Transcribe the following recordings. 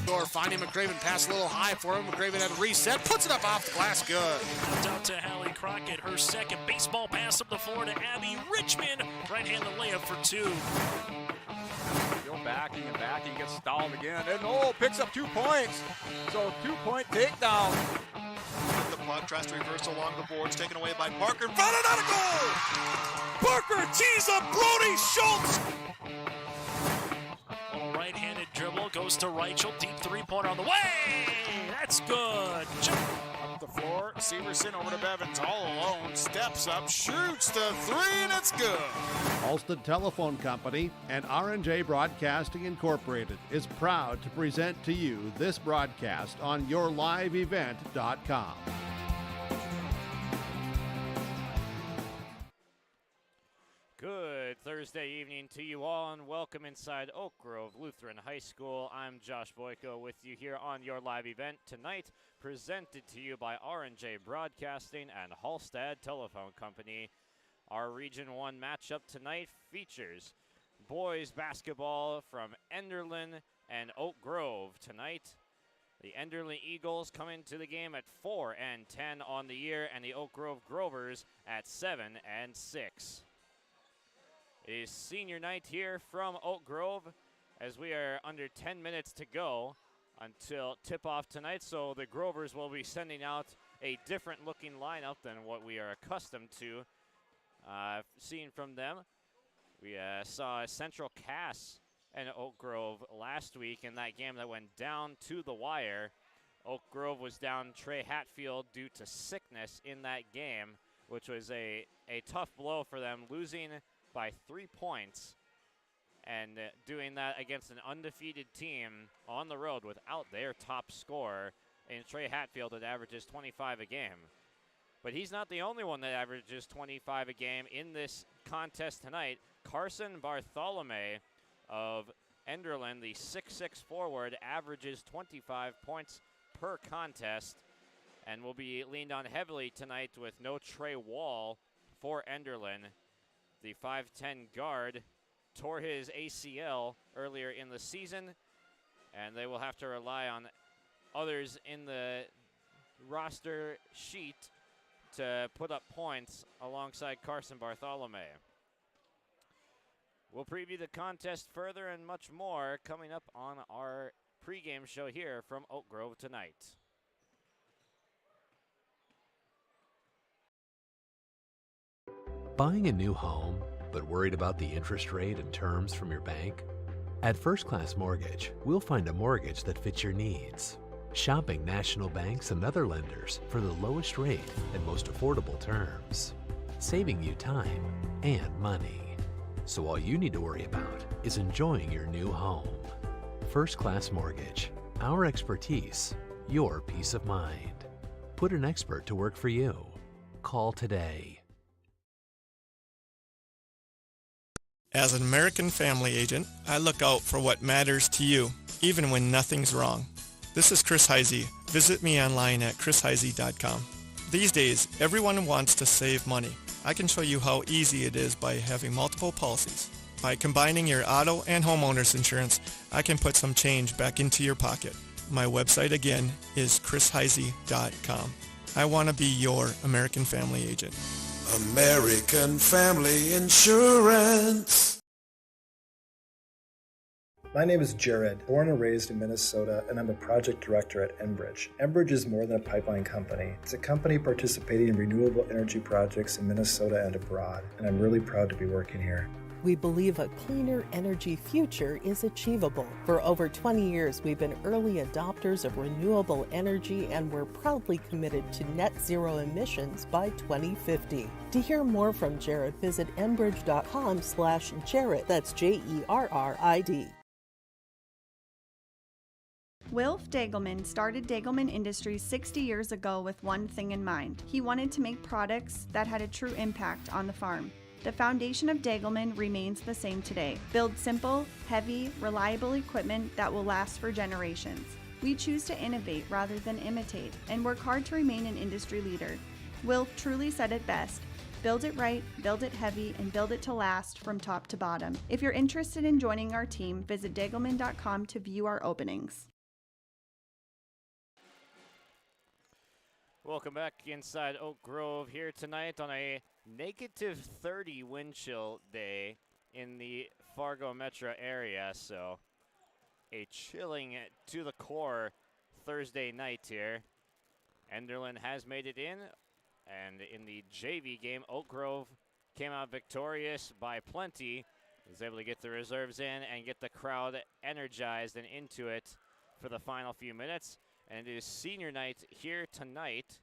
Finding McCraven, pass a little high for him. McCraven at a reset, puts it up off the glass, good. Out to Hallie Crockett, her second baseball pass up the floor to Abby Richmond. Right-handed layup for two. Go backing and backing, gets stalled again, and picks up 2 points. So 2-point takedown. The puck tries to reverse along the boards, taken away by Parker. Followed out a goal! Parker tees up Brody Schultz! Right-handed dribble, goes to Reichel, deep three-pointer on the way! That's good! Up the floor, Severson over to Bevins, all alone, steps up, shoots the three, and it's good! Alston Telephone Company and R&J Broadcasting Incorporated is proud to present to you this broadcast on yourliveevent.com. Good Thursday evening to you all, and welcome inside Oak Grove Lutheran High School. I'm Josh Boyko with you here on your live event tonight, presented to you by R&J Broadcasting and Hallstad Telephone Company. Our Region 1 matchup tonight features boys basketball from Enderlin and Oak Grove tonight. The Enderlin Eagles come into the game at 4-10 on the year, and the Oak Grove Grovers at 7-6. It is senior night here from Oak Grove as we are under 10 minutes to go until tip-off tonight, so the Grovers will be sending out a different looking lineup than what we are accustomed to seeing from them. We saw Central Cass and Oak Grove last week in that game that went down to the wire. Oak Grove was down Trey Hatfield due to sickness in that game, which was a tough blow for them, losing by 3 points and doing that against an undefeated team on the road without their top scorer in Trey Hatfield that averages 25 a game. But he's not the only one that averages 25 a game in this contest tonight. Carson Bartholomew of Enderlin, the 6'6 forward, averages 25 points per contest and will be leaned on heavily tonight with no Trey Wall for Enderlin. The 5'10 guard tore his ACL earlier in the season, and they will have to rely on others in the roster sheet to put up points alongside Carson Bartholomew. We'll preview the contest further and much more coming up on our pregame show here from Oak Grove tonight. Buying a new home, but worried about the interest rate and terms from your bank? At First Class Mortgage, we'll find a mortgage that fits your needs. Shopping national banks and other lenders for the lowest rate and most affordable terms, saving you time and money. So all you need to worry about is enjoying your new home. First Class Mortgage, our expertise, your peace of mind. Put an expert to work for you. Call today. As an American Family Agent, I look out for what matters to you, even when nothing's wrong. This is Chris Heisey. Visit me online at chrisheisey.com. These days, everyone wants to save money. I can show you how easy it is by having multiple policies. By combining your auto and homeowner's insurance, I can put some change back into your pocket. My website again is chrisheisey.com. I want to be your American Family Agent. American Family Insurance. My name is Jared, born and raised in Minnesota, and I'm a project director at Enbridge. Enbridge is more than a pipeline company. It's a company participating in renewable energy projects in Minnesota and abroad, and I'm really proud to be working here. We believe a cleaner energy future is achievable. For over 20 years, we've been early adopters of renewable energy, and we're proudly committed to net zero emissions by 2050. To hear more from Jared, visit enbridge.com/Jared. That's JERRID. Wilf Dagelman started Dagelman Industries 60 years ago with one thing in mind. He wanted to make products that had a true impact on the farm. The foundation of Dagelman remains the same today. Build simple, heavy, reliable equipment that will last for generations. We choose to innovate rather than imitate and work hard to remain an industry leader. Wilf truly said it best. Build it right, build it heavy, and build it to last from top to bottom. If you're interested in joining our team, visit dagelman.com to view our openings. Welcome back inside Oak Grove here tonight on a negative 30 wind chill day in the Fargo metro area. So a chilling to the core Thursday night here. Enderlin has made it in, and in the JV game, Oak Grove came out victorious by plenty. Was able to get the reserves in and get the crowd energized and into it for the final few minutes. And it is senior night here tonight,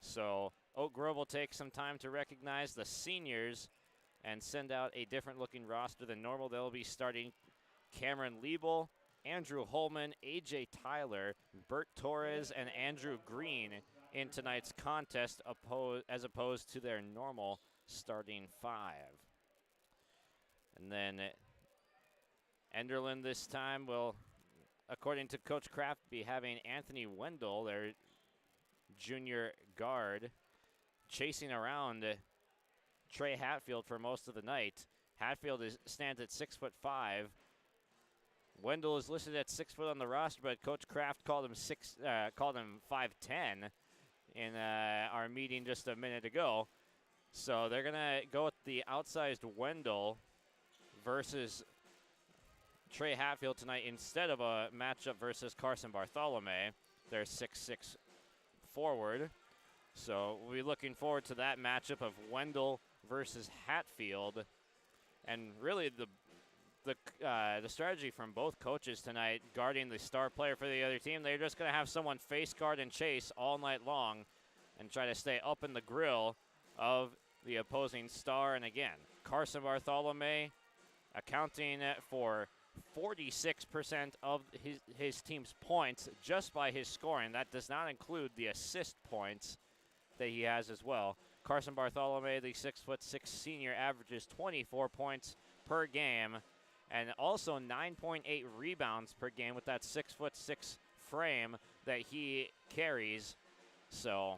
so Oak Grove will take some time to recognize the seniors and send out a different looking roster than normal. They'll be starting Cameron Liebel, Andrew Holman, AJ Tyler, Bert Torres, and Andrew Green in tonight's contest as opposed to their normal starting 5. And then Enderlin this time will, according to Coach Kraft, be having Anthony Wendell, their junior guard, chasing around Trey Hatfield for most of the night. Hatfield stands at 6'5". Wendell is listed at 6 foot on the roster, but Coach Kraft called him 5'10" in our meeting just a minute ago. So they're gonna go with the outsized Wendell versus Trey Hatfield tonight instead of a matchup versus Carson Bartholomew, their 6'6" forward. So we'll be looking forward to that matchup of Wendell versus Hatfield. And really the strategy from both coaches tonight, guarding the star player for the other team, they're just going to have someone face guard and chase all night long and try to stay up in the grill of the opposing star. And again, Carson Bartholomew accounting for 46% of his team's points just by his scoring. That does not include the assist points that he has as well. Carson Bartholomew, the 6'6" senior, averages 24 points per game and also 9.8 rebounds per game with that 6'6" frame that he carries. So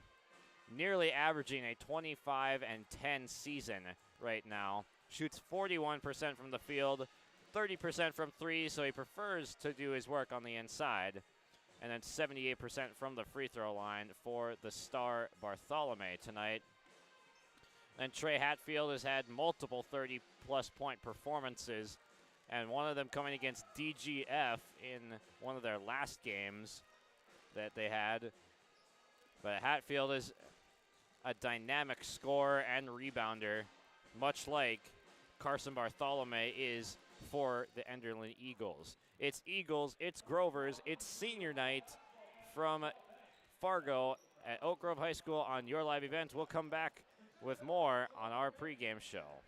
nearly averaging a 25-10 season right now. Shoots 41% from the field, 30% from three, so he prefers to do his work on the inside. And then 78% from the free throw line for the star Bartholomew tonight. And Trey Hatfield has had multiple 30-plus point performances, and one of them coming against DGF in one of their last games that they had. But Hatfield is a dynamic scorer and rebounder, much like Carson Bartholomew is for the Enderlin Eagles. It's Eagles, it's Grovers, it's senior night from Fargo at Oak Grove High School on Your Live Event. We'll come back with more on our pregame show.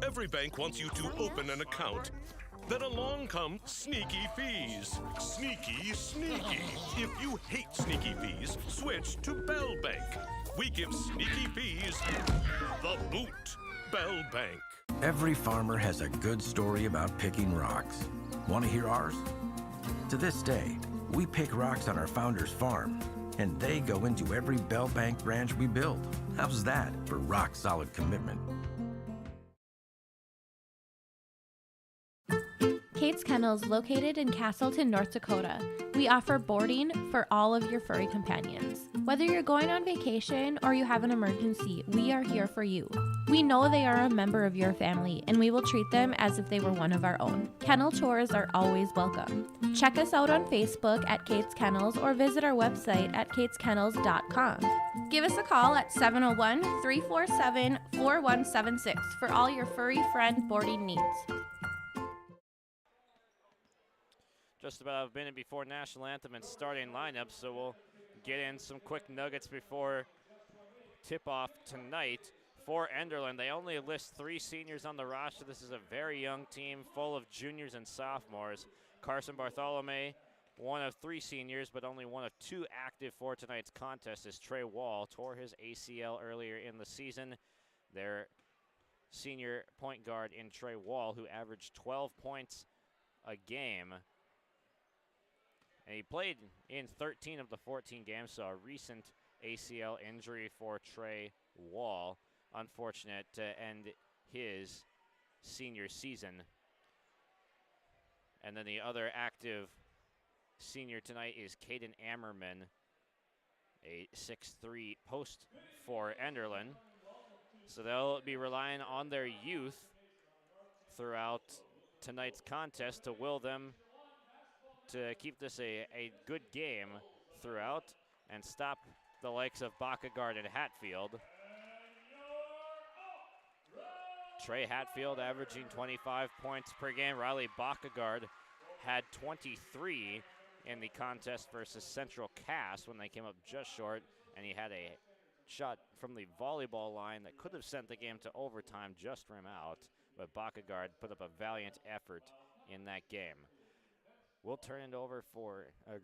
Every bank wants you to open an account. Then along come sneaky fees. Sneaky, sneaky. If you hate sneaky fees, switch to Bell Bank. We give sneaky fees the boot. Bell Bank. Every farmer has a good story about picking rocks. Want to hear ours? To this day, we pick rocks on our founder's farm, and they go into every Bell Bank branch we build. How's that for rock-solid commitment? Kate's Kennels, located in Castleton, North Dakota. We offer boarding for all of your furry companions. Whether you're going on vacation or you have an emergency, we are here for you. We know they are a member of your family, and we will treat them as if they were one of our own. Kennel tours are always welcome. Check us out on Facebook at Kate's Kennels or visit our website at kateskennels.com. Give us a call at 701-347-4176 for all your furry friend boarding needs. Just about a minute before national anthem and starting lineup, so we'll get in some quick nuggets before tip-off tonight. For Enderlin, they only list 3 seniors on the roster. This is a very young team full of juniors and sophomores. Carson Bartholomew, one of 3 seniors, but only one of 2 active for tonight's contest, is Trey Wall. Tore his ACL earlier in the season. Their senior point guard in Trey Wall, who averaged 12 points a game. And he played in 13 of the 14 games, so a recent ACL injury for Trey Wall. Unfortunate to end his senior season. And then the other active senior tonight is Caden Ammerman, a 6'3" post for Enderlin. So they'll be relying on their youth throughout tonight's contest to will them to keep this a good game throughout and stop the likes of Bakagard and Hatfield. Trey Hatfield averaging 25 points per game. Riley Bakagard had 23 in the contest versus Central Cass when they came up just short, and he had a shot from the volleyball line that could have sent the game to overtime just from out, but Bakagard put up a valiant effort in that game. We'll turn it over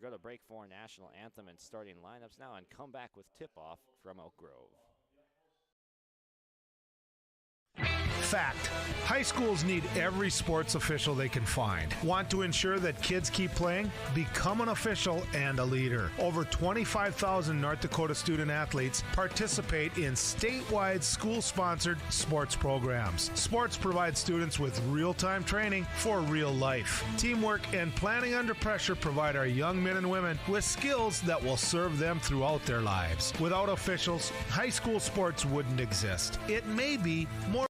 go to break for national anthem and starting lineups now and come back with tip-off from Oak Grove. Fact. High schools need every sports official they can find. Want to ensure that kids keep playing? Become an official and a leader. Over 25,000 North Dakota student athletes participate in statewide school-sponsored sports programs. Sports provide students with real-time training for real life. Teamwork and planning under pressure provide our young men and women with skills that will serve them throughout their lives. Without officials, high school sports wouldn't exist. It may be more.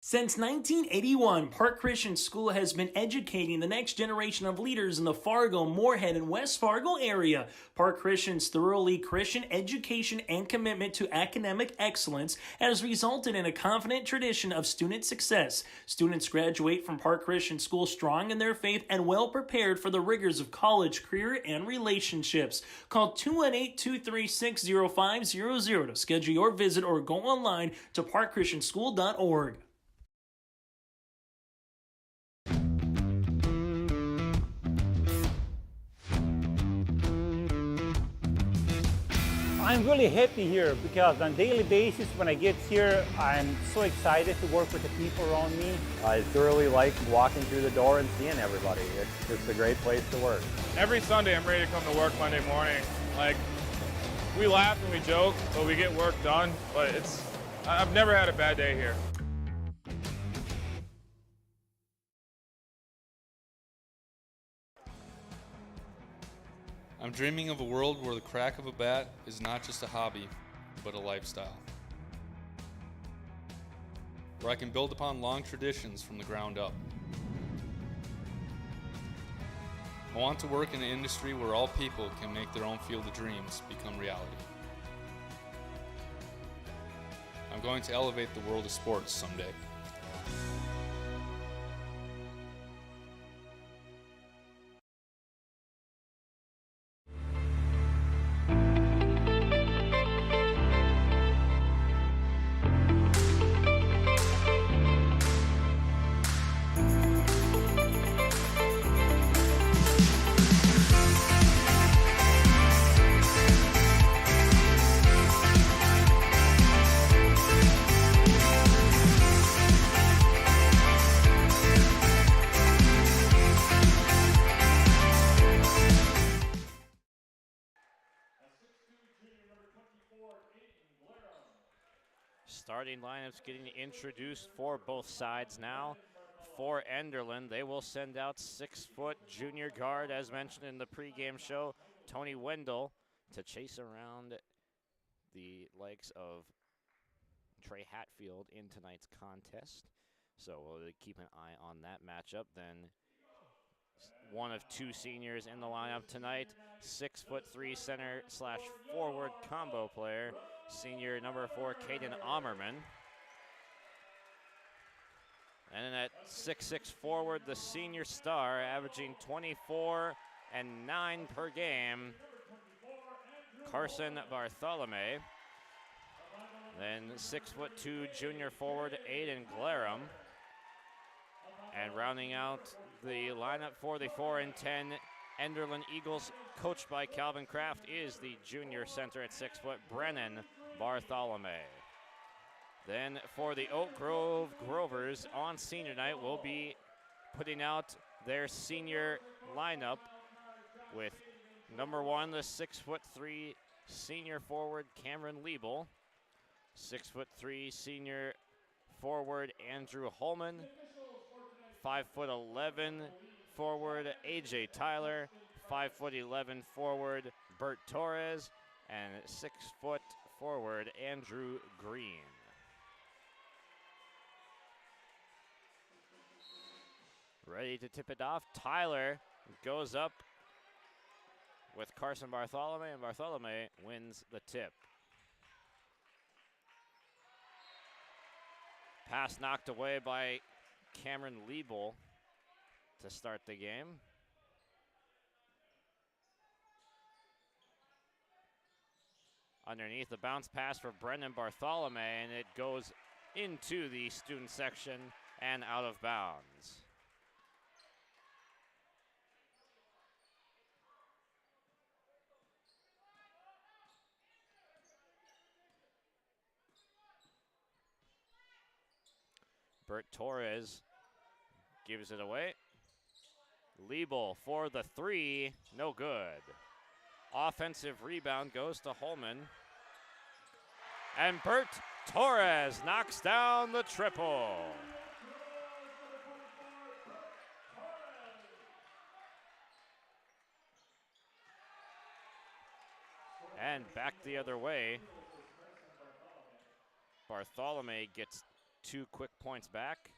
Since 1981, Park Christian School has been educating the next generation of leaders in the Fargo, Moorhead, and West Fargo area. Park Christian's thoroughly Christian education and commitment to academic excellence has resulted in a confident tradition of student success. Students graduate from Park Christian School strong in their faith and well prepared for the rigors of college, career, and relationships. Call 218-236-0500 to schedule your visit or go online to parkchristianschool.org. I'm really happy here because on a daily basis when I get here, I'm so excited to work with the people around me. I thoroughly like walking through the door and seeing everybody. It's just a great place to work. Every Sunday I'm ready to come to work Monday morning. Like, we laugh and we joke, but we get work done. But I've never had a bad day here. I'm dreaming of a world where the crack of a bat is not just a hobby, but a lifestyle. Where I can build upon long traditions from the ground up. I want to work in an industry where all people can make their own field of dreams become reality. I'm going to elevate the world of sports someday. Starting lineups getting introduced for both sides now. for Enderlin, they will send out 6-foot junior guard, as mentioned in the pregame show, Tony Wendell, to chase around the likes of Trey Hatfield in tonight's contest. So we'll keep an eye on that matchup. Then one of two seniors in the lineup tonight, 6'3" center / forward combo player, senior number 4, Caden Ammerman. And then at 6'6" forward, the senior star, averaging 24 and 9 per game, Carson Bartholomew. Then 6'2" junior forward, Aiden Glarum. And rounding out the lineup for the 4 and 10 Enderlin Eagles, coached by Calvin Kraft, is the junior center at 6 foot, Brennan Bartholomew. Then for the Oak Grove Grovers on senior night, we'll be putting out their senior lineup with number 1, the 6'3" senior forward, Cameron Liebel. 6'3" senior forward, Andrew Holman. 5'11" forward, AJ Tyler. 5'11" forward, Bert Torres. And 6 foot forward, Andrew Green. Ready to tip it off. Tyler goes up with Carson Bartholomew, and Bartholomew wins the tip. Pass knocked away by Cameron Liebel to start the game. Underneath, the bounce pass for Brendan Bartholomew, and it goes into the student section and out of bounds. Bert Torres gives it away. Liebel for the 3, no good. Offensive rebound goes to Holman. And Bert Torres knocks down the triple. And back the other way. Bartholomew gets 2 quick points back.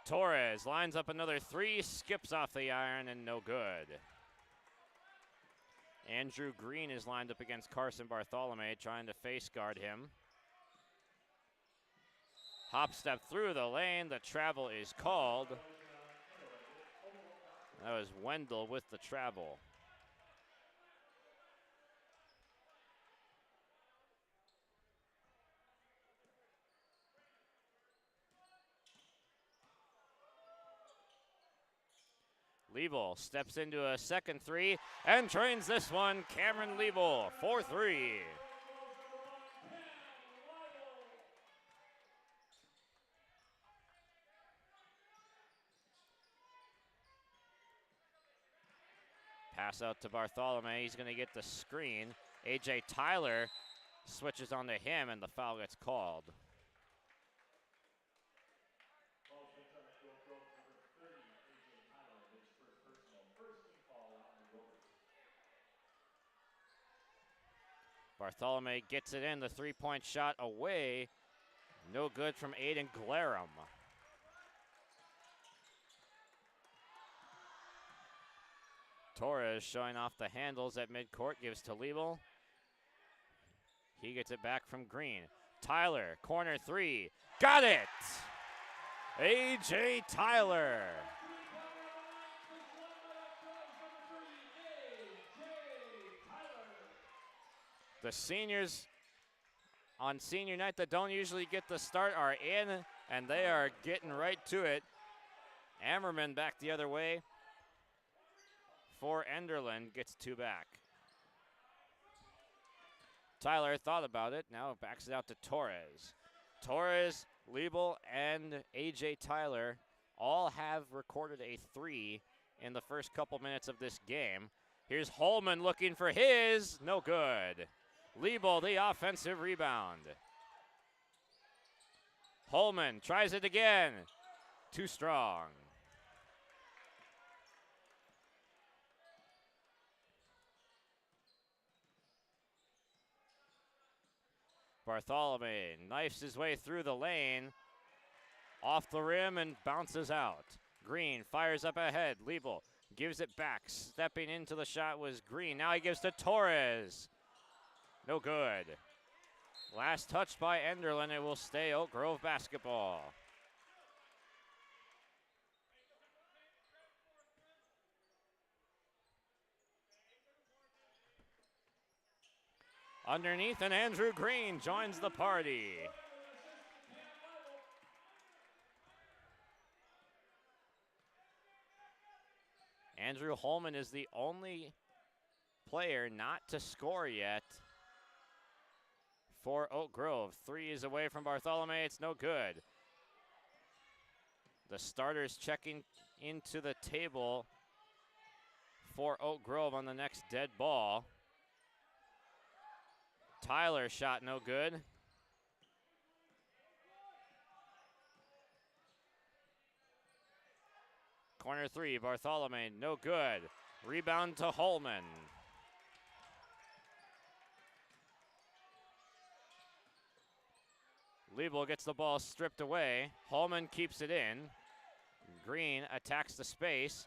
Torres lines up another 3, skips off the iron, and no good. Andrew Green is lined up against Carson Bartholomew, trying to face guard him. Hop step through the lane, the travel is called. That was Wendell with the travel. Liebel steps into a second 3 and trains this one. Cameron Liebel, 4-3. Pass out to Bartholomew. He's going to get the screen. AJ Tyler switches onto him, and the foul gets called. Bartholomew gets it in, the 3-point shot away. No good from Aiden Glarum. Torres showing off the handles at midcourt, gives to Liebel. He gets it back from Green. Tyler, corner 3, got it! AJ Tyler. The seniors on senior night that don't usually get the start are in, and they are getting right to it. Ammerman back the other way for Enderlin, gets 2 back. Tyler thought about it, now backs it out to Torres. Torres, Liebel, and AJ Tyler all have recorded a 3 in the first couple minutes of this game. Here's Holman looking for his, no good. Liebel, the offensive rebound. Holman tries it again. Too strong. Bartholomew knifes his way through the lane. Off the rim and bounces out. Green fires up ahead. Liebel gives it back. Stepping into the shot was Green. Now he gives to Torres. No good. Last touch by Enderlin. It will stay Oak Grove basketball. Underneath, and Andrew Green joins the party. Andrew Holman is the only player not to score yet for Oak Grove. 3 is away from Bartholomew. It's no good. The starters checking into the table for Oak Grove on the next dead ball. Tyler shot no good. Corner 3, Bartholomew, no good. Rebound to Holman. Liebel gets the ball stripped away. Holman keeps it in. Green attacks the space.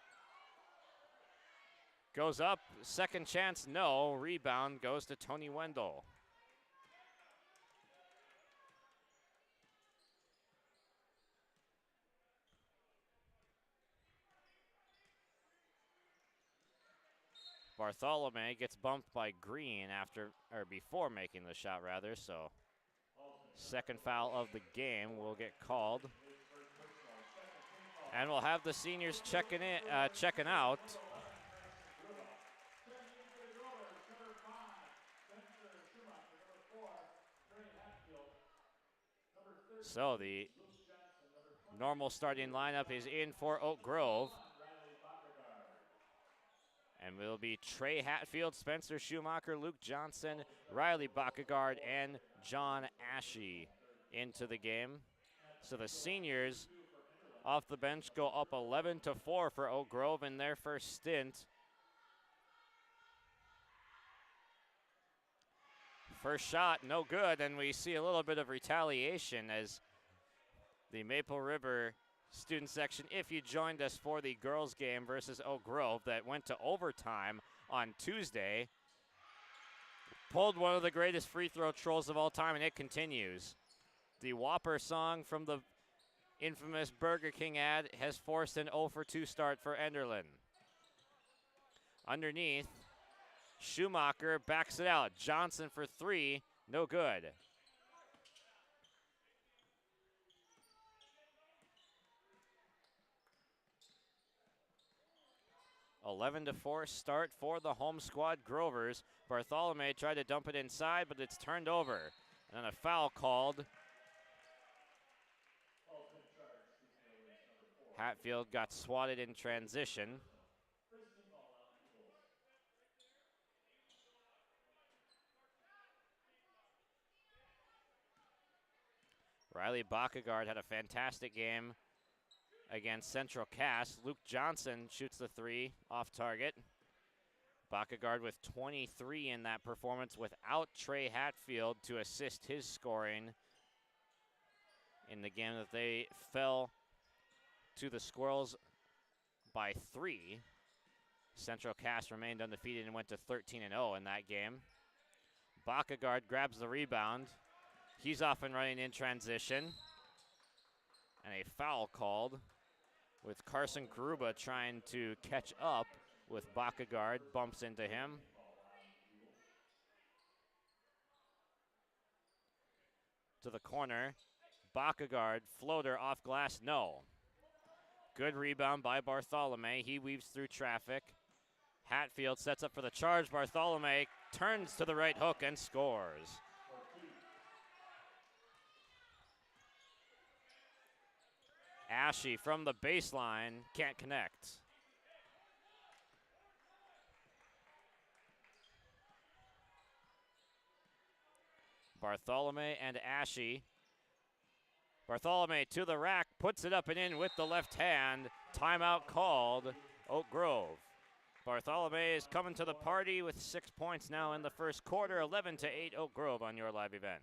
Goes up, second chance, no. Rebound goes to Tony Wendell. Bartholomew gets bumped by Green before making the shot rather, so second foul of the game will get called. And we'll have the seniors checking out. So the normal starting lineup is in for Oak Grove. And will be Trey Hatfield, Spencer Schumacher, Luke Johnson, Riley Bakkegaard, and John Ashe into the game. So the seniors off the bench go up 11-4 for Oak Grove in their first stint. First shot, no good, and we see a little bit of retaliation as the Maple River student section, if you joined us for the girls game versus Oak Grove that went to overtime on Tuesday, pulled one of the greatest free throw trolls of all time, and it continues. The Whopper song from the infamous Burger King ad has forced an 0-for-2 start for Enderlin. Underneath, Schumacher backs it out. Johnson for 3, no good. 11-4 start for the home squad Grovers. Bartholomew tried to dump it inside, but it's turned over. And then a foul called. Hatfield got swatted in transition. Riley Bakkegaard had a fantastic game against Central Cass. Luke Johnson shoots the 3 off target. Bakkegaard with 23 in that performance without Trey Hatfield to assist his scoring in the game that they fell to the Squirrels by 3. Central Cass remained undefeated and went to 13-0 in that game. Bakkegaard grabs the rebound. He's off and running in transition. And a foul called with Carson Karuba trying to catch up with Bakkegaard, bumps into him. To the corner, Bakkegaard, floater off glass, no. Good rebound by Bartholomew. He weaves through traffic. Hatfield sets up for the charge. Bartholomew turns to the right hook and scores. Ashe from the baseline, can't connect. Bartholomew and Ashe. Bartholomew to the rack, puts it up and in with the left hand. Timeout called, Oak Grove. Bartholomew is coming to the party with 6 points now in the first quarter, 11-8 Oak Grove on your live event.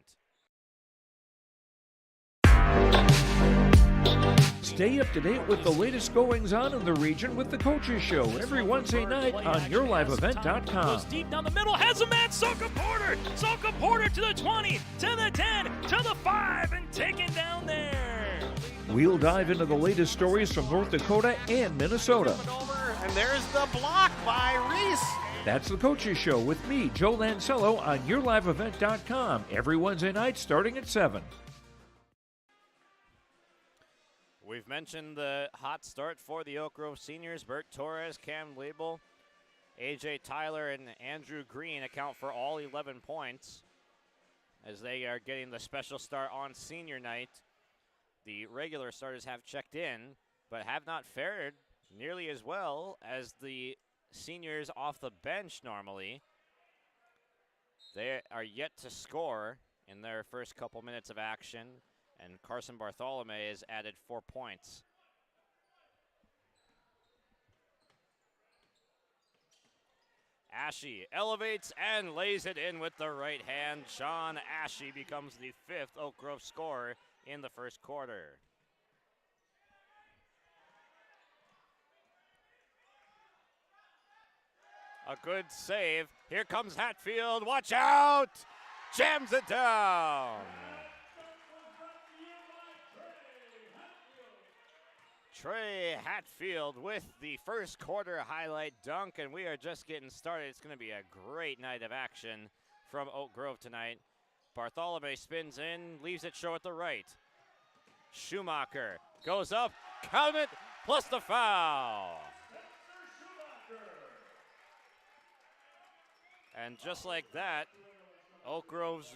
Stay up to date with the latest goings-on in the region with the Coaches Show every Wednesday night on YourLiveEvent.com. Goes deep down the middle, has a man, Soka Porter! Soka Porter to the 20, to the 10, to the 5, and taken down there. We'll dive into the latest stories from North Dakota and Minnesota. And there's the block by Reese. That's the Coaches Show with me, Joe Lancello, on YourLiveEvent.com every Wednesday night starting at 7. We've mentioned the hot start for the Oak Grove seniors. Bert Torres, Cam Label, AJ Tyler, and Andrew Green account for all 11 points as they are getting the special start on senior night. The regular starters have checked in, but have not fared nearly as well as the seniors off the bench normally. They are yet to score in their first couple minutes of action. And Carson Bartholomew has added 4 points. Ashe elevates and lays it in with the right hand. Sean Ashe becomes the 5th Oak Grove scorer in the first quarter. A good save. Here comes Hatfield. Watch out! Jams it down. Trey Hatfield with the first quarter highlight dunk, and we are just getting started. It's going to be a great night of action from Oak Grove tonight. Bartholomew spins in, leaves it short at the right. Schumacher goes up, count it, plus the foul. And just like that, Oak Grove's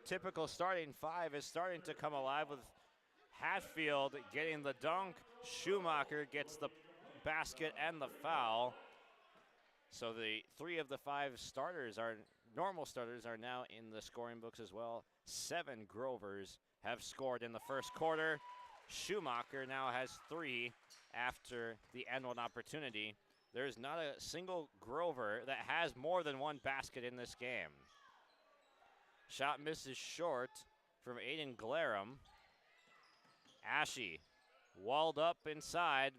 typical starting 5 is starting to come alive with Hatfield getting the dunk. Schumacher gets the basket and the foul. So the 3 of the 5 starters are normal starters are now in the scoring books as well. 7 Grovers have scored in the first quarter. Schumacher now has 3 after the end one opportunity. There's not a single Grover that has more than 1 basket in this game. Shot misses short from Aiden Glarum. Ashe walled up inside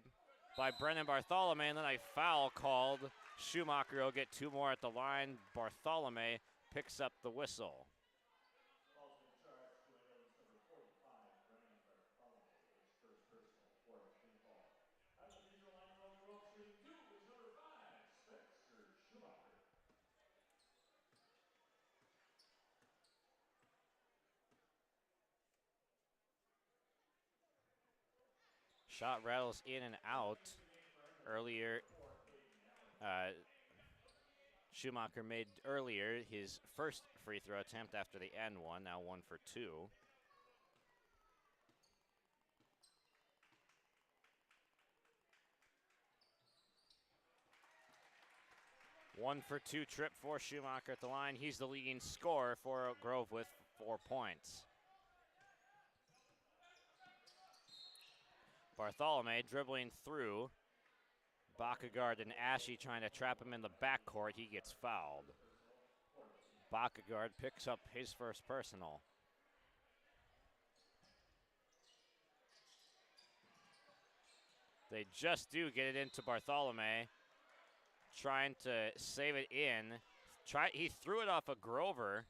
by Brennan Bartholomew, and then a foul called. Schumacher will get 2 more at the line. Bartholomew picks up the whistle. Shot rattles in and out. Earlier, Schumacher made earlier his first free throw attempt after the end one, now 1 for 2. One for 2 trip for Schumacher at the line. He's the leading scorer for Oak Grove with 4 points. Bartholomew dribbling through. Bakkegaard and Ashe trying to trap him in the backcourt. He gets fouled. Bakkegaard picks up his first personal. They just do get it into Bartholomew. Trying to save it in. He threw it off a Grover.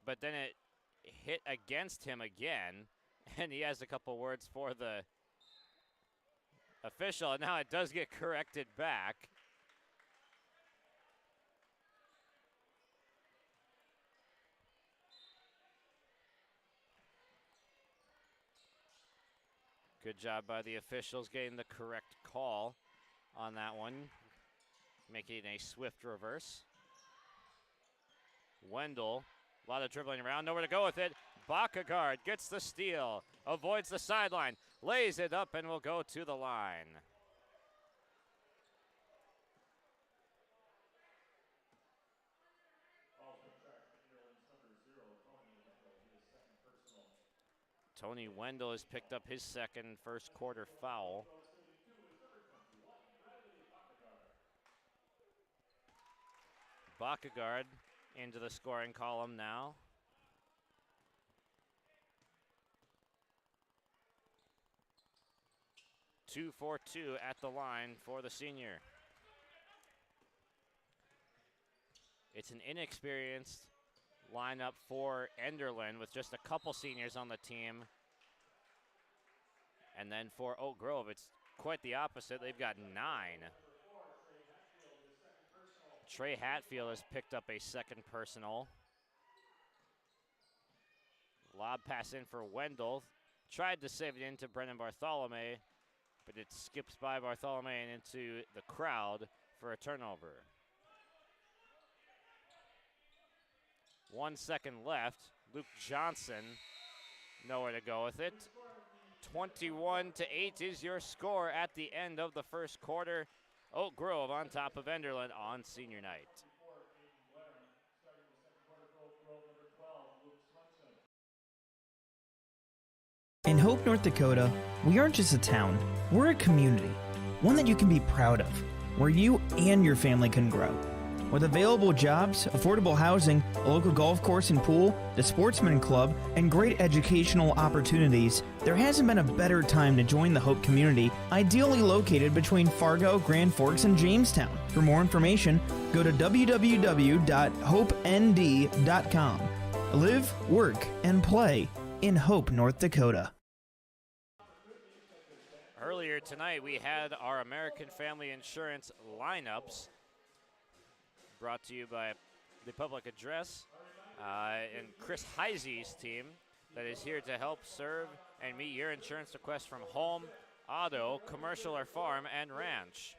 But then it hit against him again. And he has a couple words for the official. And now it does get corrected back. Good job by the officials getting the correct call on that one, making a swift reverse. Wendell, a lot of dribbling around, nowhere to go with it. Bakkegaard gets the steal, avoids the sideline, lays it up, and will go to the line. Tony Wendell has picked up his second first quarter foul. Bakkegaard into the scoring column now. Two for two at the line for the senior. It's an inexperienced lineup for Enderlin with just a couple seniors on the team. And then for Oak Grove, it's quite the opposite. They've got 9. Trey Hatfield has picked up a second personal. Lob pass in for Wendell. Tried to save it into Brennan Bartholomew, but it skips by Bartholomew and into the crowd for a turnover. 1 second left. Luke Johnson, nowhere to go with it. 21-8 is your score at the end of the first quarter. Oak Grove on top of Enderlin on senior night. In Hope, North Dakota, we aren't just a town, we're a community. One that you can be proud of, where you and your family can grow. With available jobs, affordable housing, a local golf course and pool, the Sportsman Club, and great educational opportunities, there hasn't been a better time to join the Hope community, ideally located between Fargo, Grand Forks, and Jamestown. For more information, go to www.hopend.com. Live, work, and play in Hope, North Dakota. Earlier tonight, we had our American Family Insurance lineups brought to you by the Public Address and Chris Heisey's team that is here to help serve and meet your insurance requests from home, auto, commercial or farm, and ranch.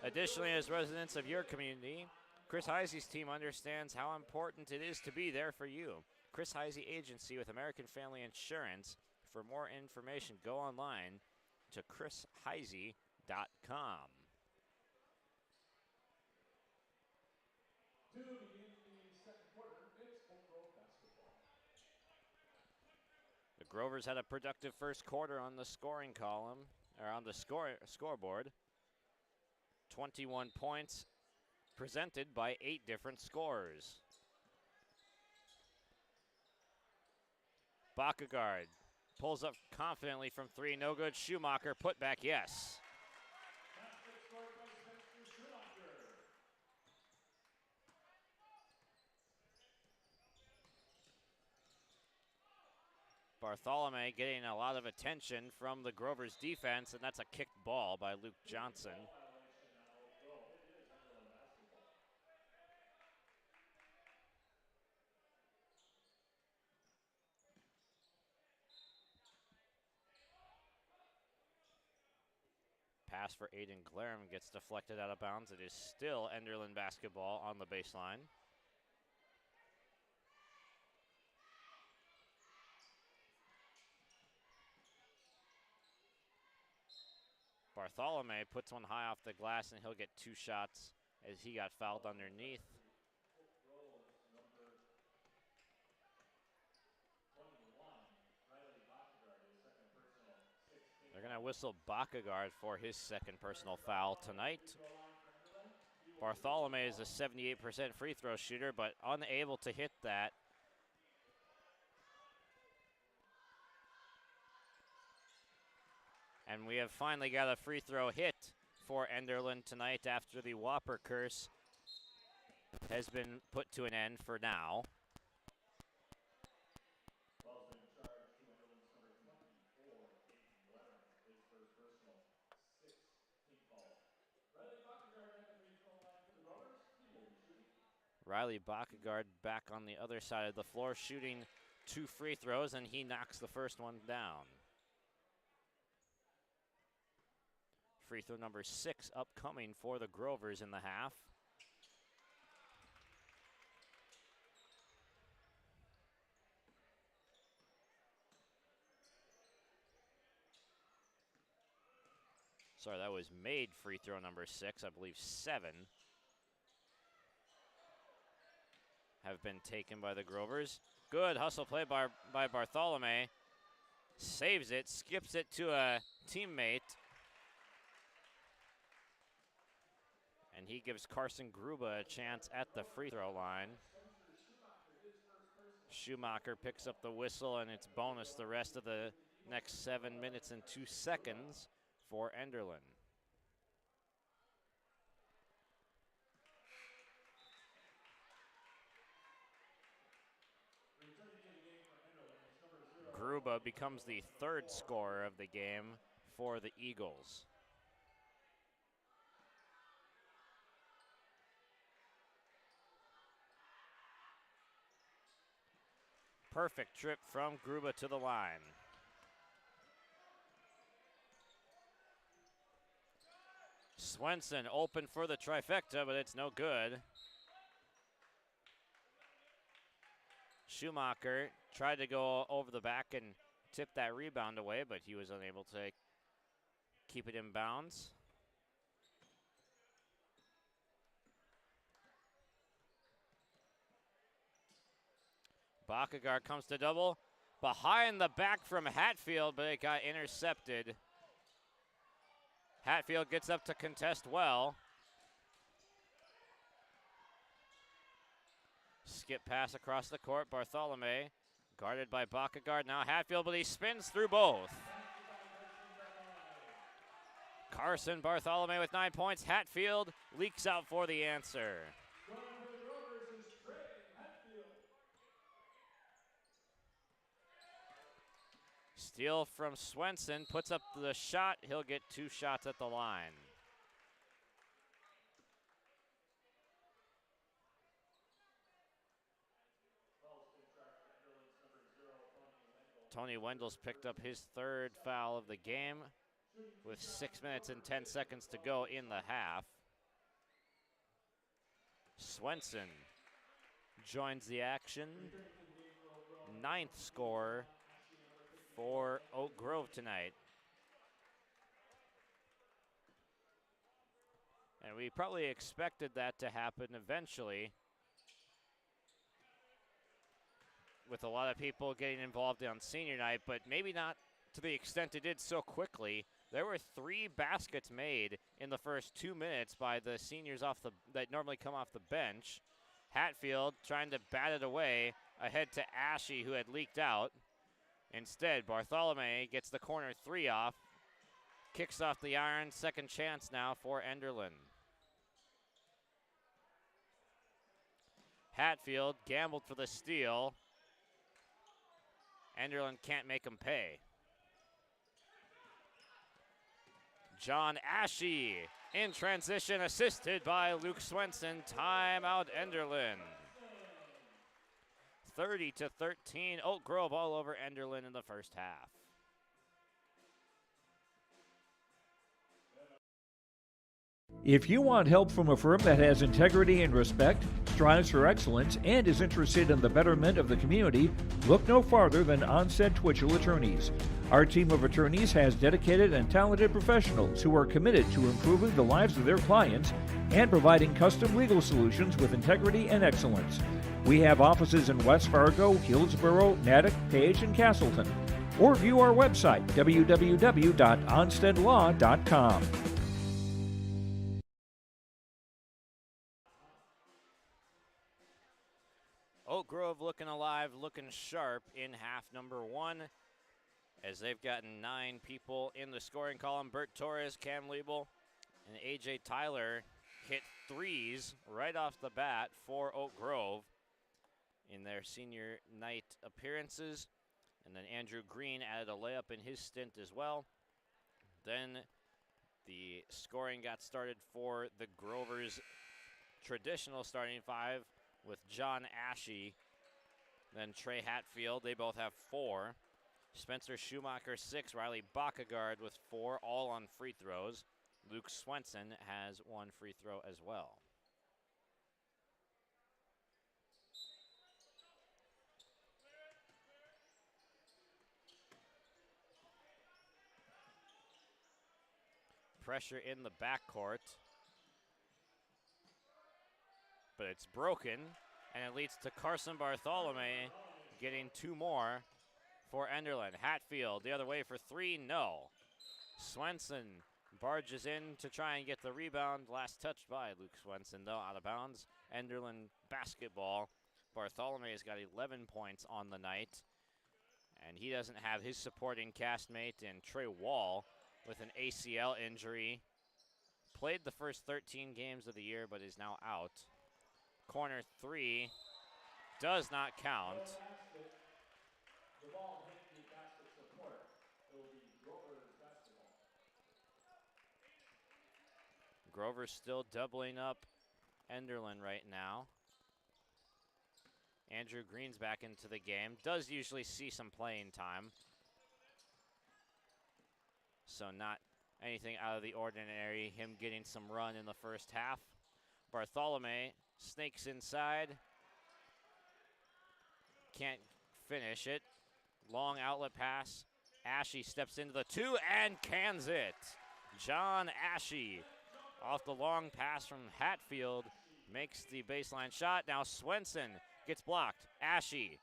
Additionally, as residents of your community, Chris Heisey's team understands how important it is to be there for you. Chris Heisey Agency with American Family Insurance. For more information, go online to chrisheisey.com. To begin the second quarter, it's Oak Grove basketball. The Grovers had a productive first quarter on the scoring column, or on the scoreboard. 21 points presented by 8 different scorers. Bakkegaard pulls up confidently from 3, no good. Schumacher, put back, yes. Bartholomew getting a lot of attention from the Grovers defense, and that's a kicked ball by Luke Johnson. Pass for Aiden Glarum gets deflected out of bounds. It is still Enderlin basketball on the baseline. Bartholomew puts one high off the glass, and he'll get 2 shots as he got fouled underneath. They're going to whistle Bakkegaard for his second personal foul tonight. Bartholomew is a 78% free throw shooter, but unable to hit that. And we have finally got a free throw hit for Enderlin tonight after the Whopper curse has been put to an end for now. Riley Bakkegaard back on the other side of the floor, shooting 2 free throws, and he knocks the first one down. Free throw number 6 upcoming for the Grovers in the half. Sorry, that was made free throw number 6. I believe 7 have been taken by the Grovers. Good hustle play by Bartholomew. Saves it, skips it to a teammate. And he gives Carson Gruba a chance at the free throw line. Schumacher picks up the whistle, and it's bonus the rest of the next 7 minutes and 2 seconds for Enderlin. Gruba becomes the third scorer of the game for the Eagles. Perfect trip from Gruba to the line. Swenson open for the trifecta, but it's no good. Schumacher tried to go over the back and tip that rebound away, but he was unable to keep it in bounds. Bakkegaard comes to double. Behind the back from Hatfield, but it got intercepted. Hatfield gets up to contest well. Skip pass across the court. Bartholomew guarded by Bakkegaard. Now Hatfield, but he spins through both. Carson Bartholomew with 9 points. Hatfield leaks out for the answer. Steal from Swenson, puts up the shot. He'll get 2 shots at the line. Tony Wendell's picked up his 3rd foul of the game with 6 minutes and 10 seconds to go in the half. Swenson joins the action. 9th scorer for Oak Grove tonight. And we probably expected that to happen eventually, with a lot of people getting involved on senior night, but maybe not to the extent it did so quickly. There were 3 baskets made in the first 2 minutes by the seniors that normally come off the bench. Hatfield trying to bat it away ahead to Ashe, who had leaked out. Instead, Bartholomew gets the corner 3 off, kicks off the iron. Second chance now for Enderlin. Hatfield gambled for the steal. Enderlin can't make him pay. John Ashe in transition, assisted by Luke Swenson. Timeout Enderlin. 30-13, Oak Grove all over Enderlin in the first half. If you want help from a firm that has integrity and respect, strives for excellence, and is interested in the betterment of the community, look no farther than Onstead Twitchell Attorneys. Our team of attorneys has dedicated and talented professionals who are committed to improving the lives of their clients and providing custom legal solutions with integrity and excellence. We have offices in West Fargo, Hillsborough, Natick, Page, and Castleton. Or view our website, www.onsteadlaw.com. Oak Grove looking alive, looking sharp in half number 1, as they've gotten 9 people in the scoring column. Bert Torres, Cam Liebel, and A.J. Tyler hit 3s right off the bat for Oak Grove in their senior night appearances. And then Andrew Green added a layup in his stint as well. Then the scoring got started for the Grovers' traditional starting 5 with John Ashe, then Trey Hatfield. They both have 4. Spencer Schumacher 6, Riley Bakkegaard with 4, all on free throws. Luke Swenson has 1 free throw as well. Pressure in the backcourt, but it's broken, and it leads to Carson Bartholomew getting 2 more for Enderlin. Hatfield the other way for three, no. Swenson barges in to try and get the rebound. Last touched by Luke Swenson, though, out of bounds. Enderlin basketball. Bartholomew's got 11 points on the night. And he doesn't have his supporting castmate in Trey Wall with an ACL injury. Played the first 13 games of the year, but is now out. Corner three does not count. The ball hit the basket support. It will be Grover's basketball. Grover's still doubling up Enderlin right now. Andrew Green's back into the game. Does usually see some playing time. So not anything out of the ordinary. Him getting some run in the first half. Bartholomew snakes inside. Can't finish it. Long outlet pass. Ashe steps into the two and cans it. John Ashe off the long pass from Hatfield makes the baseline shot. Now Swenson gets blocked. Ashe.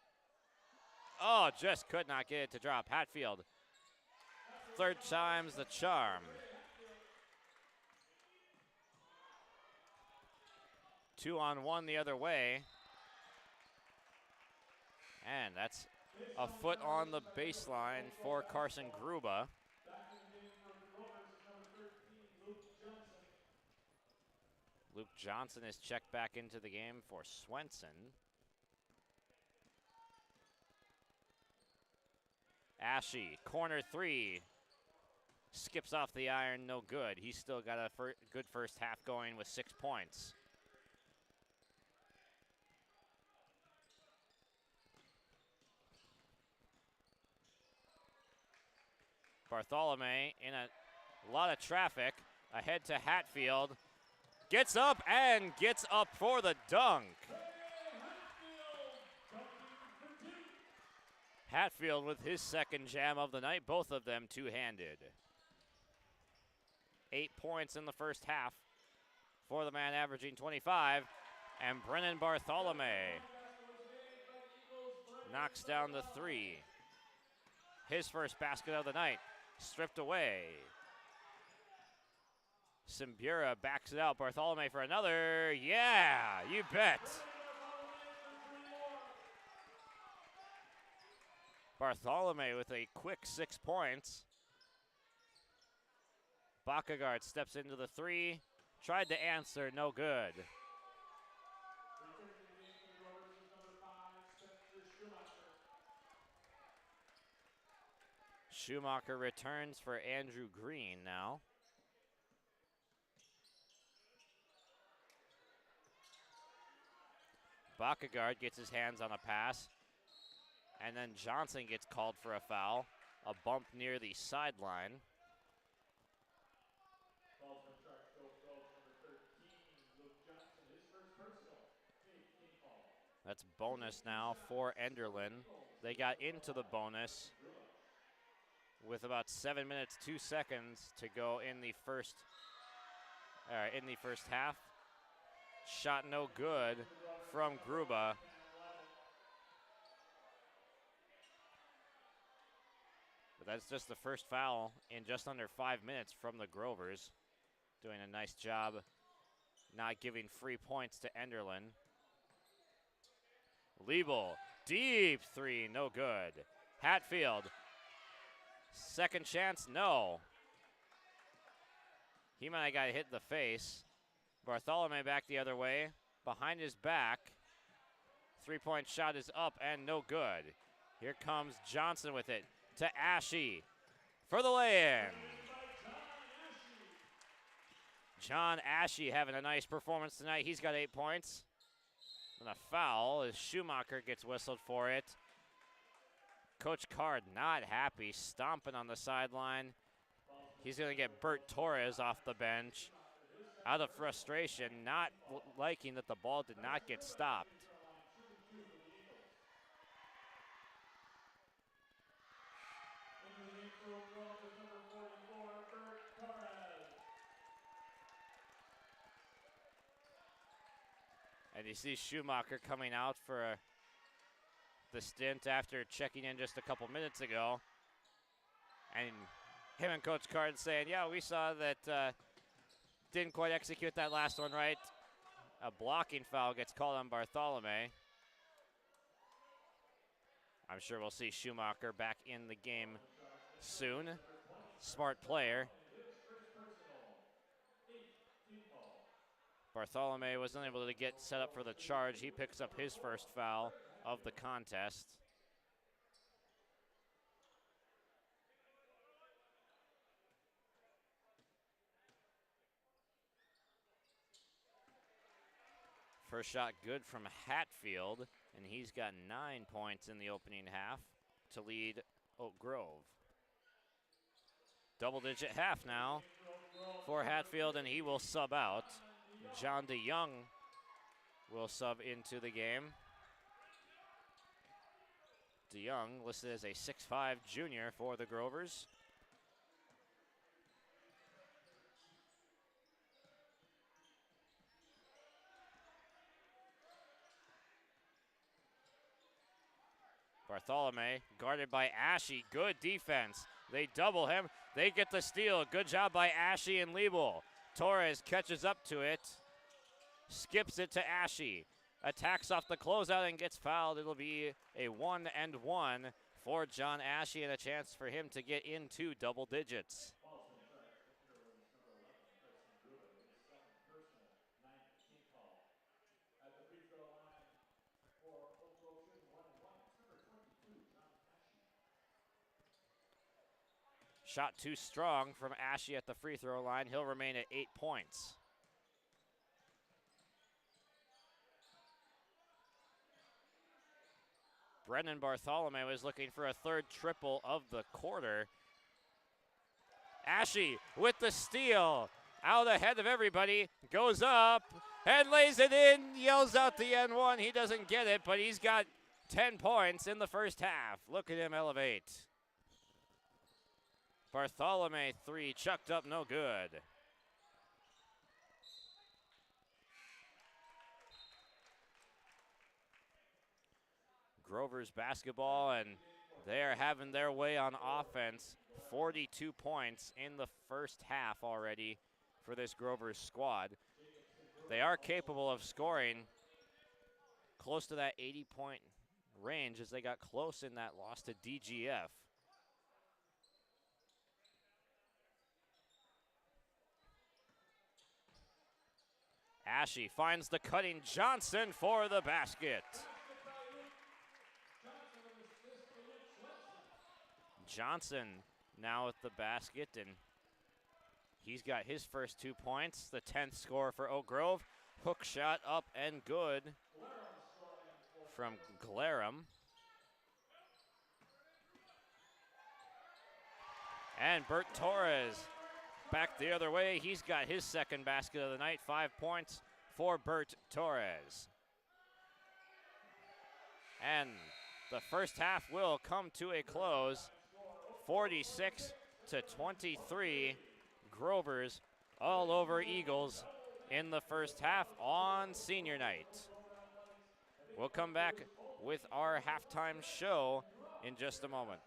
Oh, just could not get it to drop. Hatfield. Third time's the charm. 2-on-1 the other way. And that's a foot on the baseline for Carson Gruba. Luke Johnson is checked back into the game for Swenson. Ashe, corner three. Skips off the iron, no good. He's still got a good first half going with 6 points. Bartholomew in a lot of traffic. Ahead to Hatfield. Gets up and gets up for the dunk. Hatfield with his second jam of the night, both of them two-handed. 8 points in the first half for the man averaging 25. And Brennan Bartholomew knocks down the three. His first basket of the night, stripped away. Simbura backs it out. Bartholomew for another. Yeah, you bet. Bartholomew with a quick 6 points. Bakagard steps into the three. Tried to answer, no good. Schumacher returns for Andrew Green now. Bakagard gets his hands on a pass. And then Johnson gets called for a foul. A bump near the sideline. That's bonus now for Enderlin. They got into the bonus with about 7 minutes, 2 seconds to go in the first half. Shot no good from Gruba. But that's just the first foul in just under 5 minutes from the Grovers. Doing a nice job not giving free points to Enderlin. Liebel, deep three, no good. Hatfield, second chance, no. He might have got hit in the face. Bartholomew back the other way, behind his back. 3-point shot is up and no good. Here comes Johnson with it to Ashe for the lay-in. John Ashe having a nice performance tonight. He's got 8 points. And a foul as Schumacher gets whistled for it. Coach Card not happy, stomping on the sideline. He's going to get Bert Torres off the bench. Out of frustration, not liking that the ball did not get stopped. And you see Schumacher coming out for the stint after checking in just a couple minutes ago. And him and Coach Card saying, yeah, we saw that didn't quite execute that last one right. A blocking foul gets called on Bartholomew. I'm sure we'll see Schumacher back in the game soon. Smart player. Bartholomew was unable to get set up for the charge. He picks up his first foul of the contest. First shot good from Hatfield, and he's got 9 points in the opening half to lead Oak Grove. Double-digit half now for Hatfield, and he will sub out. John DeYoung will sub into the game. DeYoung listed as a 6'5" junior for the Grovers. Bartholomew guarded by Ashe. Good defense. They double him. They get the steal. Good job by Ashe and Liebel. Torres catches up to it. Skips it to Ashe. Attacks off the closeout and gets fouled. It'll be a 1-and-1 for John Ashe and a chance for him to get into double digits. Shot too strong from Ashe at the free throw line. He'll remain at 8 points. Brennan Bartholomew is looking for a third triple of the quarter. Ashe with the steal. Out ahead of everybody. Goes up and lays it in. Yells out the N1. He doesn't get it, but he's got 10 points in the first half. Look at him elevate. Bartholomew 3, chucked up, no good. Grovers basketball, and they are having their way on offense. 42 points in the first half already for this Grovers squad. They are capable of scoring close to that 80-point range as they got close in that loss to DGF. Ashe finds the cutting Johnson for the basket. Johnson now at the basket, and he's got his first 2 points, the 10th score for Oak Grove. Hook shot up and good from Glarum. And Bert Torres back the other way. He's got his second basket of the night. 5 points for Bert Torres. And the first half will come to a close. 46-23. Grovers all over Eagles in the first half on senior night. We'll come back with our halftime show in just a moment.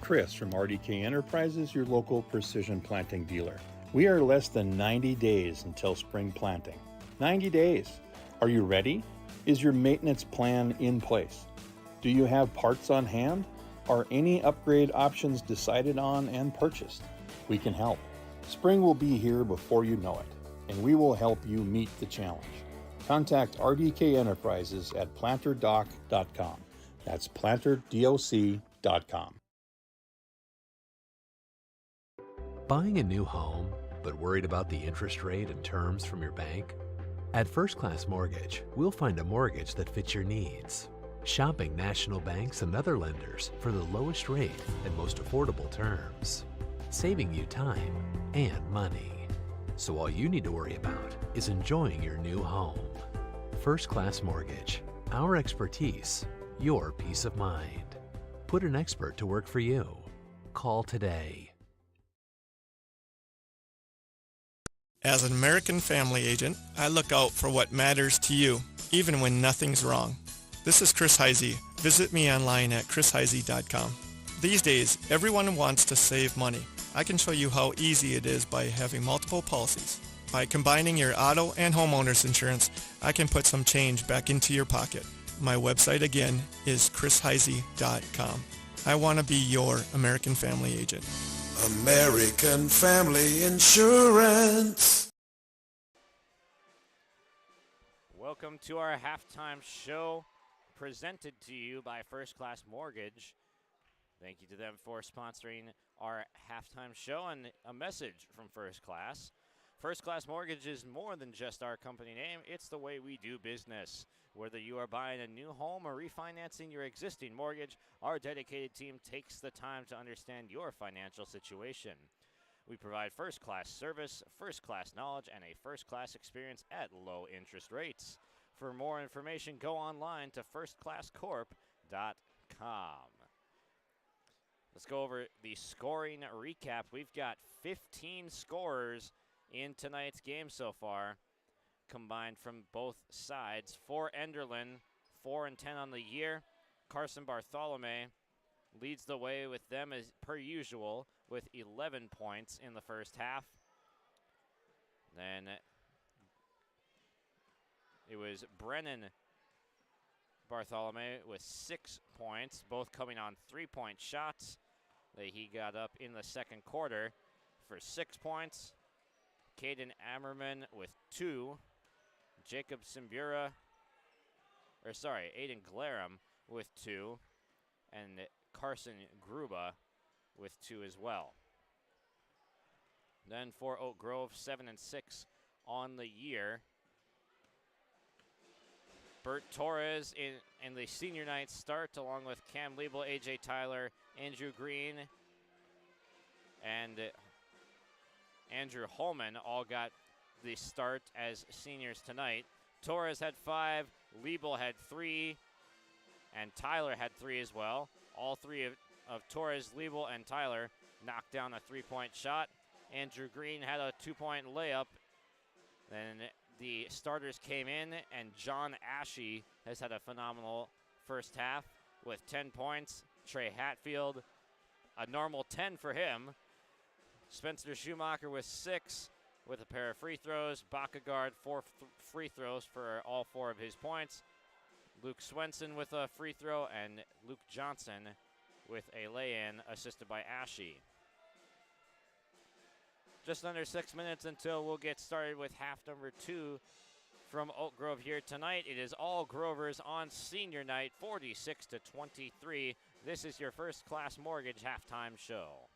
Chris from RDK Enterprises, your local precision planting dealer. We are less than 90 days until spring planting. 90 days. Are you ready? Is your maintenance plan in place? Do you have parts on hand? Are any upgrade options decided on and purchased? We can help. Spring will be here before you know it, and we will help you meet the challenge. Contact RDK Enterprises at planterdoc.com. That's planterdoc.com. Buying a new home, but worried about the interest rate and terms from your bank? At First Class Mortgage, we'll find a mortgage that fits your needs. Shopping national banks and other lenders for the lowest rate and most affordable terms. Saving you time and money. So all you need to worry about is enjoying your new home. First Class Mortgage. Our expertise, your peace of mind. Put an expert to work for you. Call today. As an American family agent, I look out for what matters to you, even when nothing's wrong. This is Chris Heisey. Visit me online at chrisheisey.com. These days, everyone wants to save money. I can show you how easy it is by having multiple policies. By combining your auto and homeowner's insurance, I can put some change back into your pocket. My website again is chrisheisey.com. I want to be your American Family Agent. American Family Insurance. Welcome to our halftime show, presented to you by First Class Mortgage. Thank you to them for sponsoring our halftime show, and a message from First Class. First Class Mortgage is more than just our company name, it's the way we do business. Whether you are buying a new home or refinancing your existing mortgage, our dedicated team takes the time to understand your financial situation. We provide first-class service, first-class knowledge, and a first-class experience at low interest rates. For more information, go online to firstclasscorp.com. Let's go over the scoring recap. We've got 15 scorers in tonight's game so far, combined from both sides. For Enderlin, 4-10 on the year. Carson Bartholomew leads the way with them as per usual with 11 points in the first half. Then it was Brennan Bartholomew with 6 points, both coming on 3-point shots that he got up in the second quarter for 6 points. Caden Ammerman with 2. Jacob Simbura, Aiden Glarum with 2. And Carson Gruba with 2 as well. Then for Oak Grove, 7-6 on the year. Bert Torres in the senior night start, along with Cam Liebel, AJ Tyler, Andrew Green, and Andrew Holman all got the start as seniors tonight. Torres had 5, Liebel had 3, and Tyler had 3 as well. All three of Torres, Liebel, and Tyler knocked down a 3-point shot. Andrew Green had a 2-point layup. Then the starters came in, and John Ashe has had a phenomenal first half with 10 points. Trey Hatfield, a normal 10 for him. Spencer Schumacher with 6 with a pair of free throws. Bakagard, 4 free throws for all 4 of his points. Luke Swenson with a free throw, and Luke Johnson with a lay-in assisted by Ashe. Just under 6 minutes until we'll get started with half number 2 from Oak Grove here tonight. It is all Grovers on senior night, 46-23. This is your First Class Mortgage halftime show.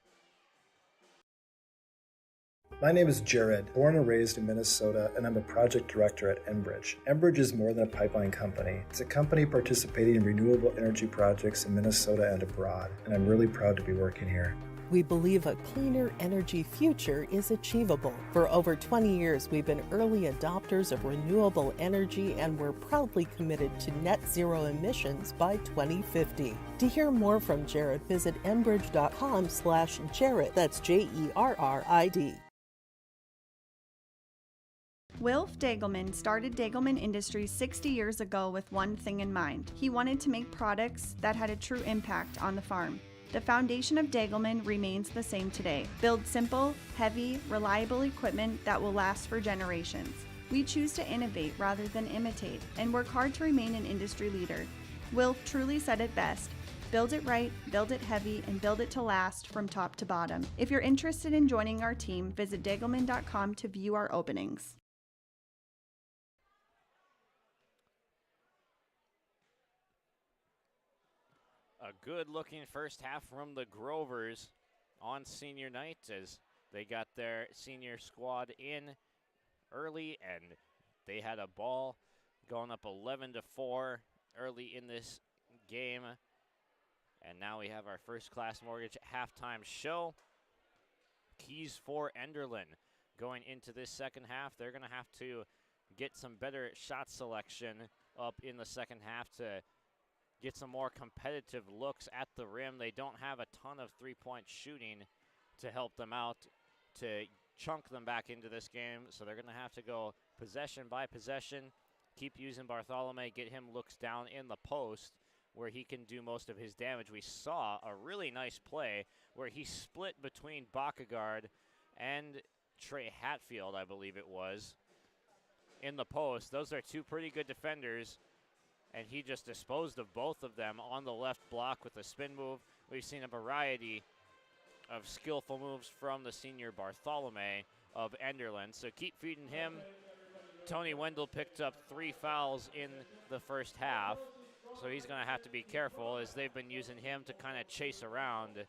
My name is Jared, born and raised in Minnesota, and I'm a project director at Enbridge. Enbridge is more than a pipeline company. It's a company participating in renewable energy projects in Minnesota and abroad, and I'm really proud to be working here. We believe a cleaner energy future is achievable. For over 20 years, we've been early adopters of renewable energy, and we're proudly committed to net zero emissions by 2050. To hear more from Jared, visit enbridge.com/Jared. That's JERRID. Wilf Dagelman started Dagelman Industries 60 years ago with one thing in mind. He wanted to make products that had a true impact on the farm. The foundation of Dagelman remains the same today. Build simple, heavy, reliable equipment that will last for generations. We choose to innovate rather than imitate, and work hard to remain an industry leader. Wilf truly said it best: build it right, build it heavy, and build it to last from top to bottom. If you're interested in joining our team, visit Dagelman.com to view our openings. A good-looking first half from the Grovers on senior night as they got their senior squad in early, and they had a ball going up 11-4 early in this game. And now we have our First Class Mortgage halftime show. Keys for Enderlin going into this second half. They're going to have to get some better shot selection up in the second half to get some more competitive looks at the rim. They don't have a ton of three-point shooting to help them out, to chunk them back into this game. So they're going to have to go possession by possession, keep using Bartholomew, get him looks down in the post where he can do most of his damage. We saw a really nice play where he split between Bakagard and Trey Hatfield, I believe it was, in the post. Those are two pretty good defenders, and he just disposed of both of them on the left block with a spin move. We've seen a variety of skillful moves from the senior Bartholomew of Enderlin, so keep feeding him. Tony Wendell picked up 3 fouls in the first half, so he's going to have to be careful as they've been using him to kind of chase around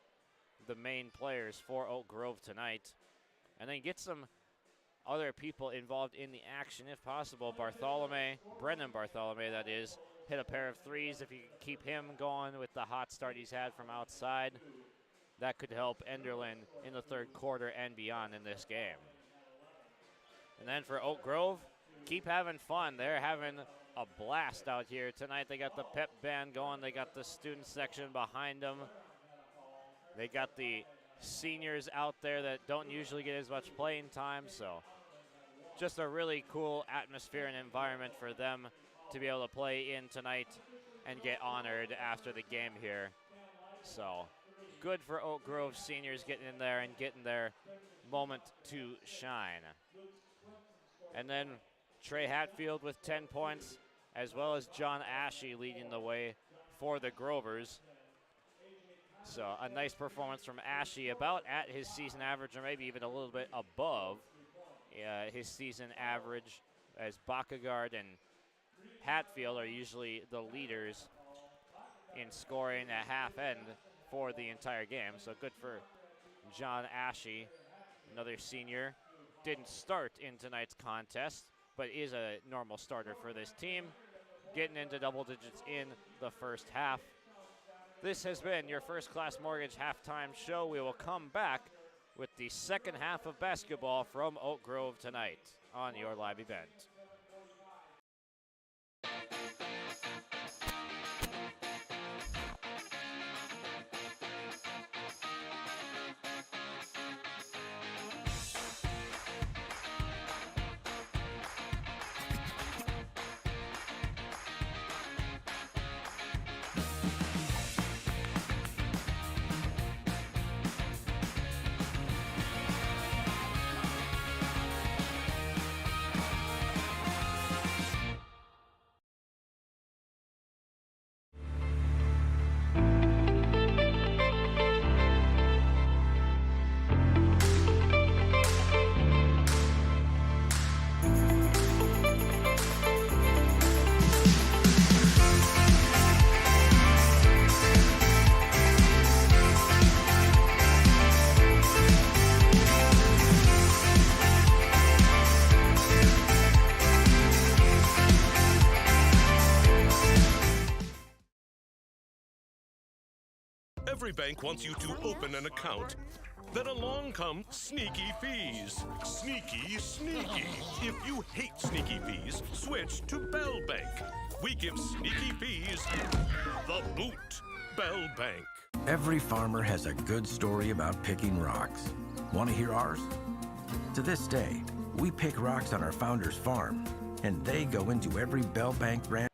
the main players for Oak Grove tonight, and then get some other people involved in the action if possible. Brendan Bartholomew, that is, hit a pair of threes. If you can keep him going with the hot start he's had from outside, that could help Enderlin in the third quarter and beyond in this game. And then for Oak Grove, keep having fun. They're having a blast out here tonight. They got the pep band going. They got the student section behind them. They got the seniors out there that don't usually get as much playing time, so just a really cool atmosphere and environment for them to be able to play in tonight and get honored after the game here. So good for Oak Grove seniors getting in there and getting their moment to shine. And then Trey Hatfield with 10 points, as well as John Ashe leading the way for the Grovers. So a nice performance from Ashe, about at his season average, or maybe even a little bit above his season average, as Bakagard and Hatfield are usually the leaders in scoring at half end for the entire game. So good for John Ashe, another senior. Didn't start in tonight's contest, but is a normal starter for this team, getting into double digits in the first half. This has been your First Class Mortgage halftime show. We will come back with the second half of basketball from Oak Grove tonight on your live event. Every bank wants you to open an account. Then along come sneaky fees. Sneaky, sneaky. If you hate sneaky fees, switch to Bell Bank. We give sneaky fees the boot. Bell Bank. Every farmer has a good story about picking rocks. Want to hear ours? To this day, we pick rocks on our founder's farm, and they go into every Bell Bank branch.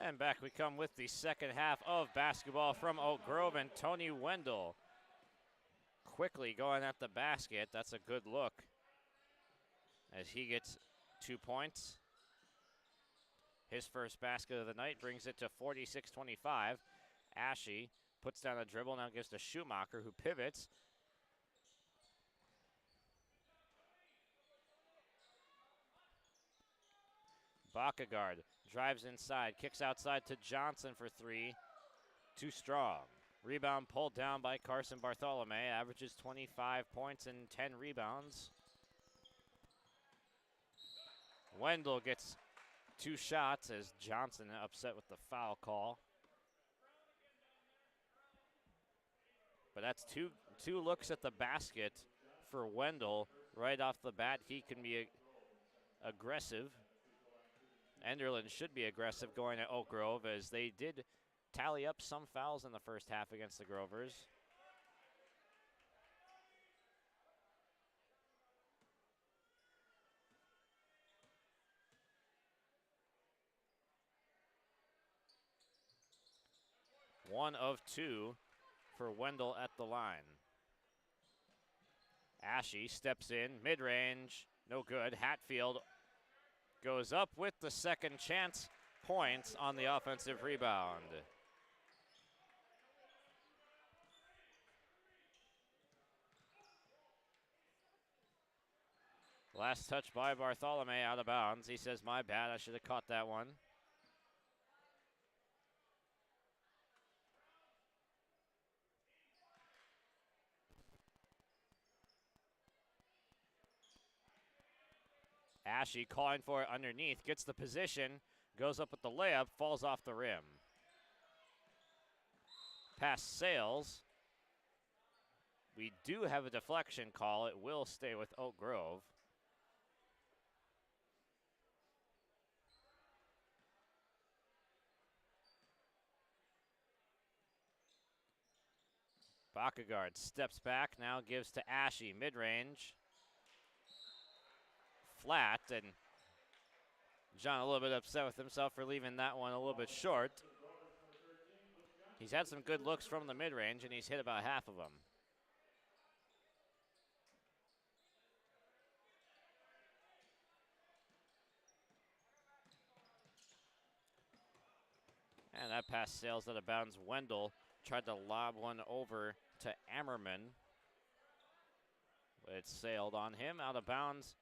And back we come with the second half of basketball from Oak Grove, and Tony Wendell quickly going at the basket. That's a good look as he gets 2 points. His first basket of the night brings it to 46-25. Ashe puts down a dribble, now gives to Schumacher, who pivots. Bakagard drives inside, kicks outside to Johnson for 3. Too strong. Rebound pulled down by Carson Bartholomew. Averages 25 points and 10 rebounds. Wendell gets 2 shots as Johnson upset with the foul call. But that's two looks at the basket for Wendell. Right off the bat, he can be aggressive. Enderlin should be aggressive going at Oak Grove, as they did tally up some fouls in the first half against the Grovers. 1 of 2 for Wendell at the line. Ashe steps in, mid-range, no good. Hatfield goes up with the second chance points on the offensive rebound. Last touch by Bartholomew, out of bounds. He says, my bad, I should have caught that one. Ashe calling for it underneath, gets the position, goes up with the layup, falls off the rim. Pass sails. We do have a deflection call. It will stay with Oak Grove. Bakkegaard steps back, now gives to Ashe, mid-range. Flat, and John a little bit upset with himself for leaving that one a little bit short. He's had some good looks from the mid-range, and he's hit about half of them. And that pass sails out of bounds. Wendell tried to lob one over to Ammerman. It sailed on him, out of bounds.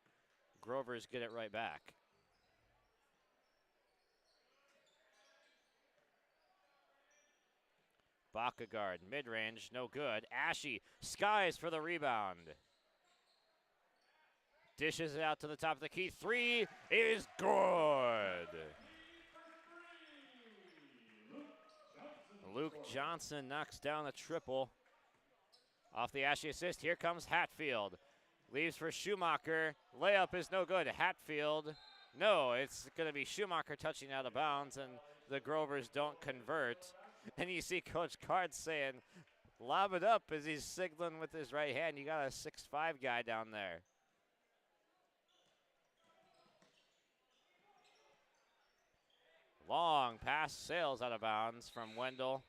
Grovers get it right back. Bakkegaard, mid-range, no good. Ashe skies for the rebound. Dishes it out to the top of the key. 3 is good. Luke Johnson knocks down a triple. Off the Ashe assist, here comes Hatfield. Leaves for Schumacher. Layup is no good. Hatfield, no, it's going to be Schumacher touching out of bounds, and the Grovers don't convert. And you see Coach Card saying, lob it up as he's signaling with his right hand. You got a 6'5" guy down there. Long pass sails out of bounds from Wendell.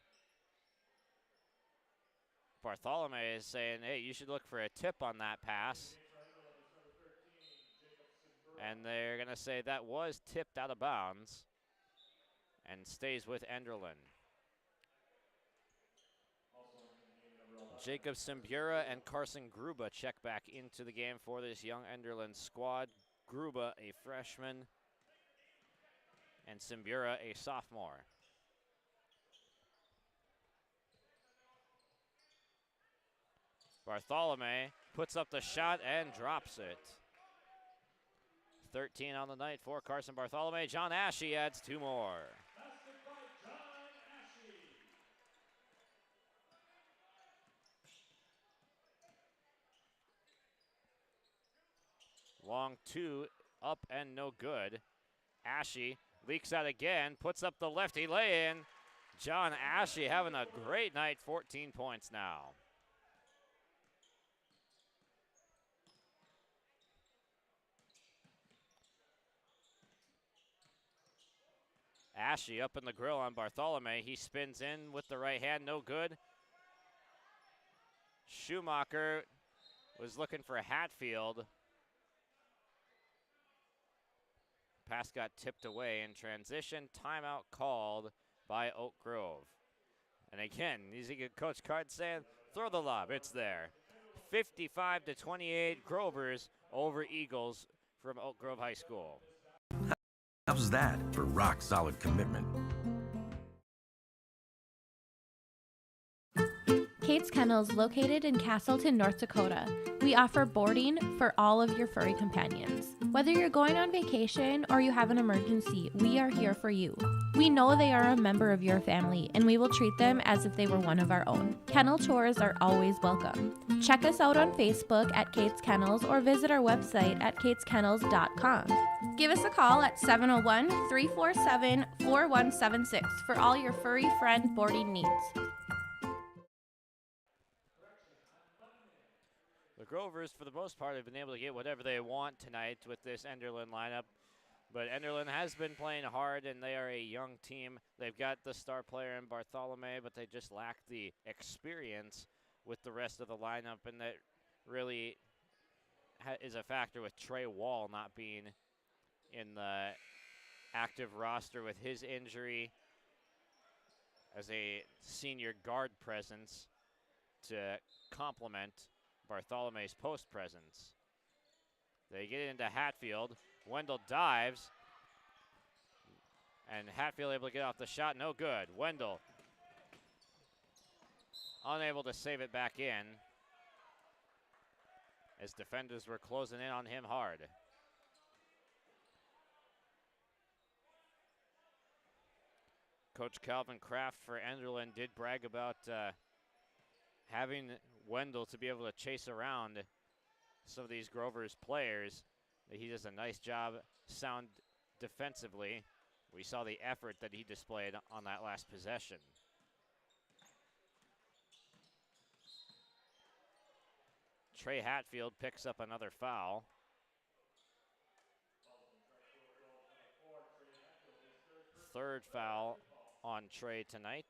Bartholomew is saying, hey, you should look for a tip on that pass. And they're going to say that was tipped out of bounds and stays with Enderlin. Jacob Simbura and Carson Gruba check back into the game for this young Enderlin squad. Gruba, a freshman, and Simbura, a sophomore. Bartholomew puts up the shot and drops it. 13 on the night for Carson Bartholomew. John Ashe adds 2 more. Long 2, up and no good. Ashe leaks out again, puts up the lefty lay-in. John Ashe having a great night, 14 points now. Ashe up in the grill on Bartholomew. He spins in with the right hand, no good. Schumacher was looking for Hatfield. Pass got tipped away in transition. Timeout called by Oak Grove. And again, you see Coach Card saying, throw the lob, it's there. 55-28, Grovers over Eagles from Oak Grove High School. How's that for rock-solid commitment? Kate's Kennels, located in Castleton, North Dakota. We offer boarding for all of your furry companions. Whether you're going on vacation or you have an emergency, we are here for you. We know they are a member of your family, and we will treat them as if they were one of our own. Kennel tours are always welcome. Check us out on Facebook at Kate's Kennels or visit our website at kateskennels.com. Give us a call at 701-347-4176 for all your furry friend boarding needs. The Grovers, for the most part, have been able to get whatever they want tonight with this Enderlin lineup. But Enderlin has been playing hard, and they are a young team. They've got the star player in Bartholomew, but they just lack the experience with the rest of the lineup, and that really is a factor with Trey Wall not being in the active roster with his injury as a senior guard presence to complement Bartholomew's post presence. They get into Hatfield. Wendell dives. And Hatfield able to get off the shot. No good. Wendell unable to save it back in as defenders were closing in on him hard. Coach Calvin Kraft for Enderlin did brag about having Wendell to be able to chase around some of these Grover's players. He does a nice job sound defensively. We saw the effort that he displayed on that last possession. Trey Hatfield picks up another foul. Third foul on Trey tonight.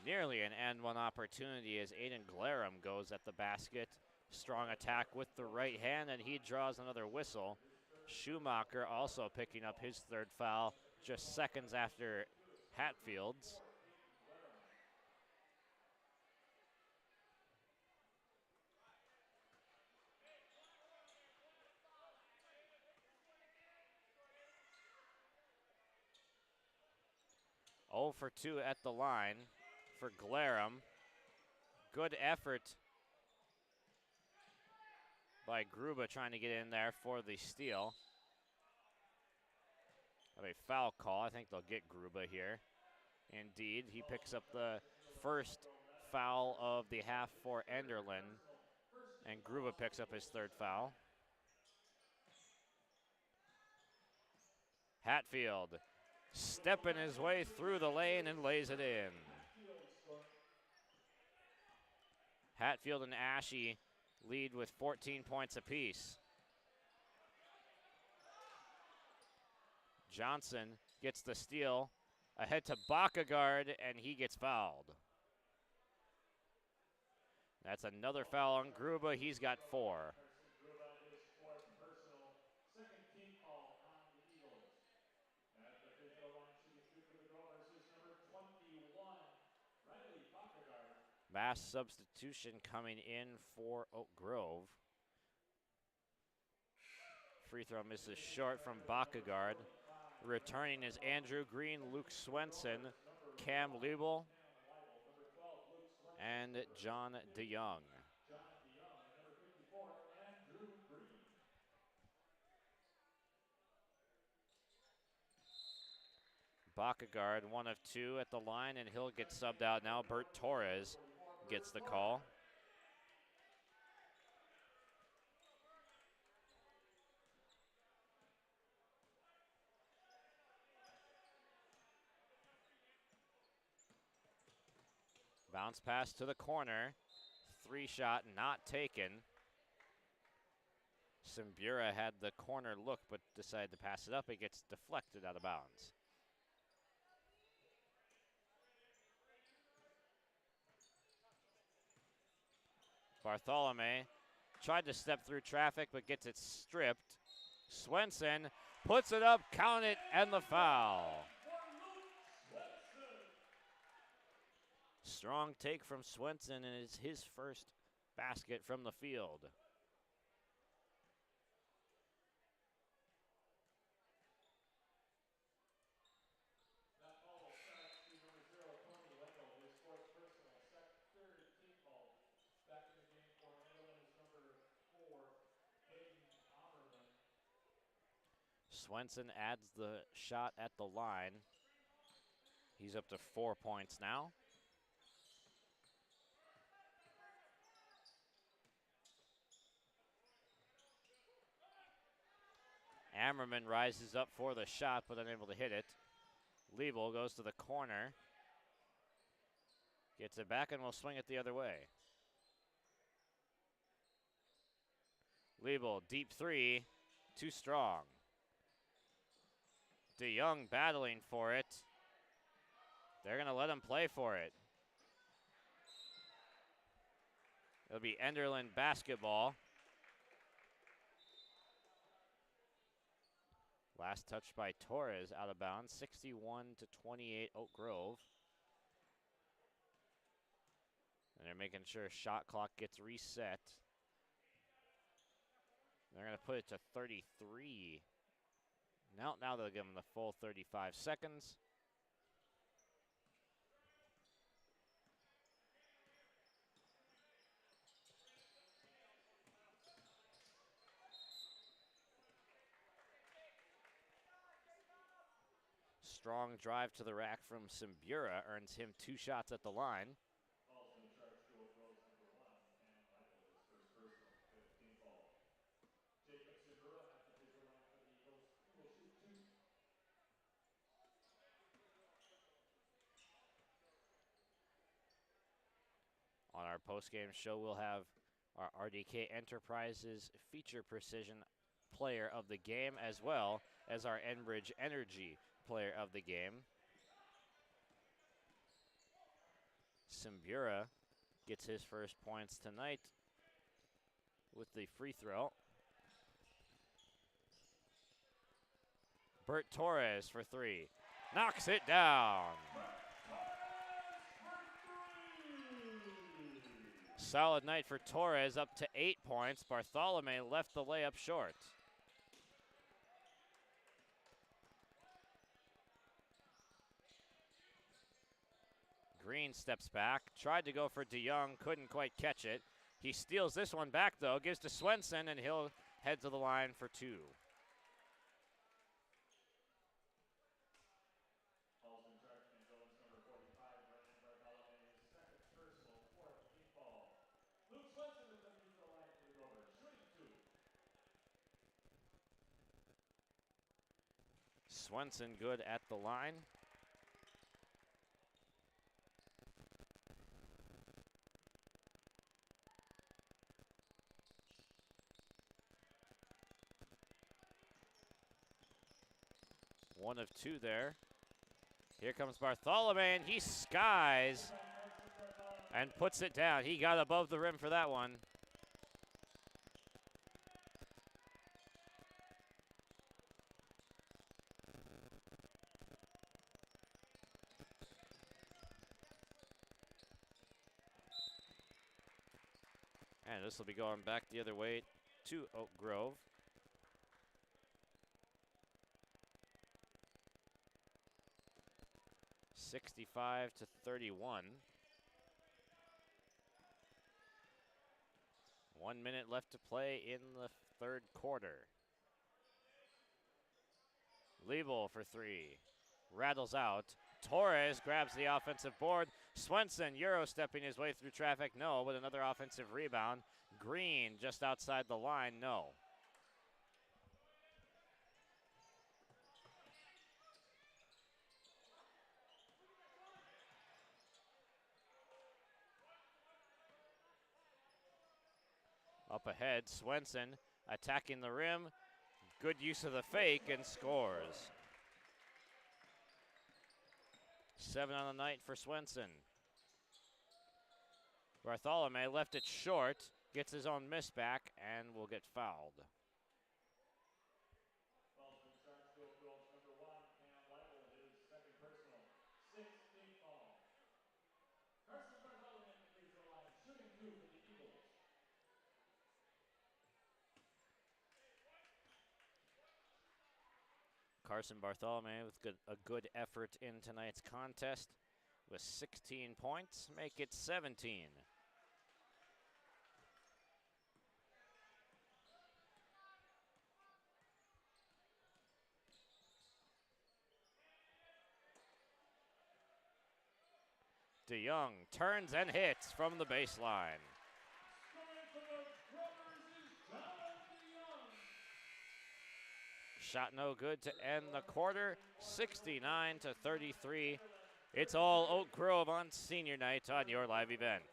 Nearly an and one opportunity as Aiden Glarum goes at the basket. Strong attack with the right hand, and he draws another whistle. Schumacher also picking up his third foul just seconds after Hatfield's. Oh for 2 at the line for Glarum. Good effort by Gruba trying to get in there for the steal. Have a foul call. I think they'll get Gruba here. Indeed, he picks up the first foul of the half for Enderlin, and Gruba picks up his third foul. Hatfield stepping his way through the lane and lays it in. Hatfield and Ashe lead with 14 points apiece. Johnson gets the steal ahead to Bakagard, and he gets fouled. That's another foul on Gruba. He's got 4. Mass substitution coming in for Oak Grove. Free throw misses short from Bakagard. Returning is Andrew Green, Luke Swenson, Cam Liebel, and John DeYoung. Bakagard, 1 of 2 at the line, and he'll get subbed out now. Bert Torres gets the call. Bounce pass to the corner. 3-shot not taken. Simbura had the corner look but decided to pass it up. It gets deflected out of bounds. Bartholomew tried to step through traffic but gets it stripped. Swenson puts it up, count it, and the foul. Strong take from Swenson, and it's his first basket from the field. Swenson adds the shot at the line. He's up to 4 points now. Ammerman rises up for the shot, but unable to hit it. Liebel goes to the corner. Gets it back and will swing it the other way. Liebel, deep three, too strong. DeYoung battling for it. They're going to let him play for it. It'll be Enderlin basketball. Last touch by Torres out of bounds, 61-28 Oak Grove. And they're making sure shot clock gets reset. They're going to put it to 33. Now they'll give them the full 35 seconds. Strong drive to the rack from Simbura earns him 2 shots at the line. On our post-game show, we'll have our RDK Enterprises feature precision player of the game, as well as our Enbridge Energy player of the game. Simbura gets his first points tonight with the free throw. Bert Torres for 3. Knocks it down. Solid night for Torres, up to 8 points. Bartholomew left the layup short. Green steps back, tried to go for DeYoung, couldn't quite catch it. He steals this one back though, gives to Swenson, and he'll head to the line for 2. Swenson good at the line. One of 2 there. Here comes Bartholomew, and he skies and puts it down. He got above the rim for that one. And this will be going back the other way to Oak Grove. (65-31). 1 minute left to play in the third quarter. Liebel for 3. Rattles out. Torres grabs the offensive board. Swenson Euro-stepping his way through traffic. No, with another offensive rebound. Green just outside the line. No. Up ahead, Swenson attacking the rim. Good use of the fake and scores. 7 on the night for Swenson. Bartholomew left it short, gets his own miss back, and will get fouled. Carson Bartholomew with a good effort in tonight's contest with 16 points, make it 17. DeYoung turns and hits from the baseline. shot no good to end the quarter, 69 to 33. It's all Oak Grove on senior night on your live event.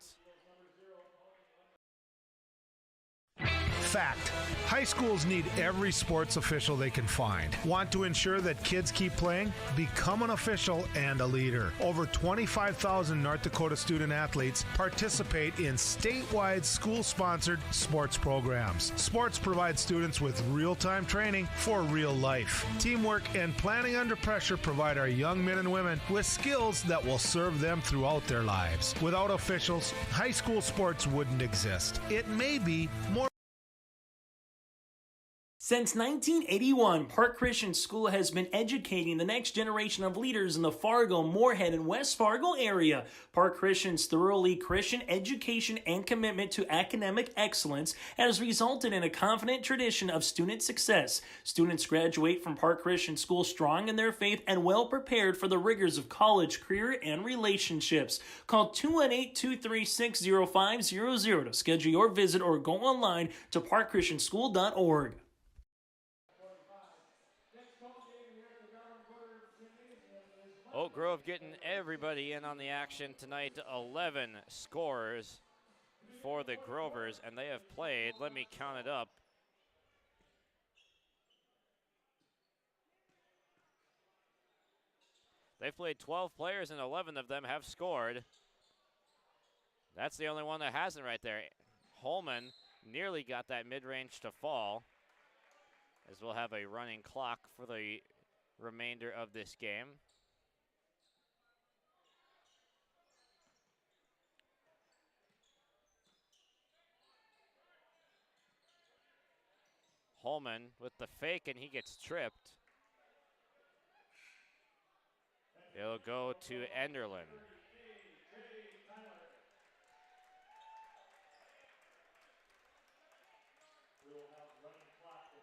Fact. High schools need every sports official they can find. Want to ensure that kids keep playing? Become an official and a leader. Over 25,000 North Dakota student athletes participate in statewide school-sponsored sports programs. Sports provide students with real-time training for real life. Teamwork and planning under pressure provide our young men and women with skills that will serve them throughout their lives. Without officials, high school sports wouldn't exist. It may be more. Since 1981, Park Christian School has been educating the next generation of leaders in the Fargo, Moorhead, and West Fargo area. Park Christian's thoroughly Christian education and commitment to academic excellence has resulted in a confident tradition of student success. Students graduate from Park Christian School strong in their faith and well prepared for the rigors of college, career, and relationships. Call 218-236-0500 to schedule your visit or go online to parkchristianschool.org. Oak Grove getting everybody in on the action tonight. 11 scorers for the Grovers, and they have played, let me count it up, they've played 12 players, and 11 of them have scored. That's the only one that hasn't right there. Holman nearly got that mid-range to fall, as we'll have a running clock for the remainder of this game. Holman with the fake, and he gets tripped. It'll go to Enderlin.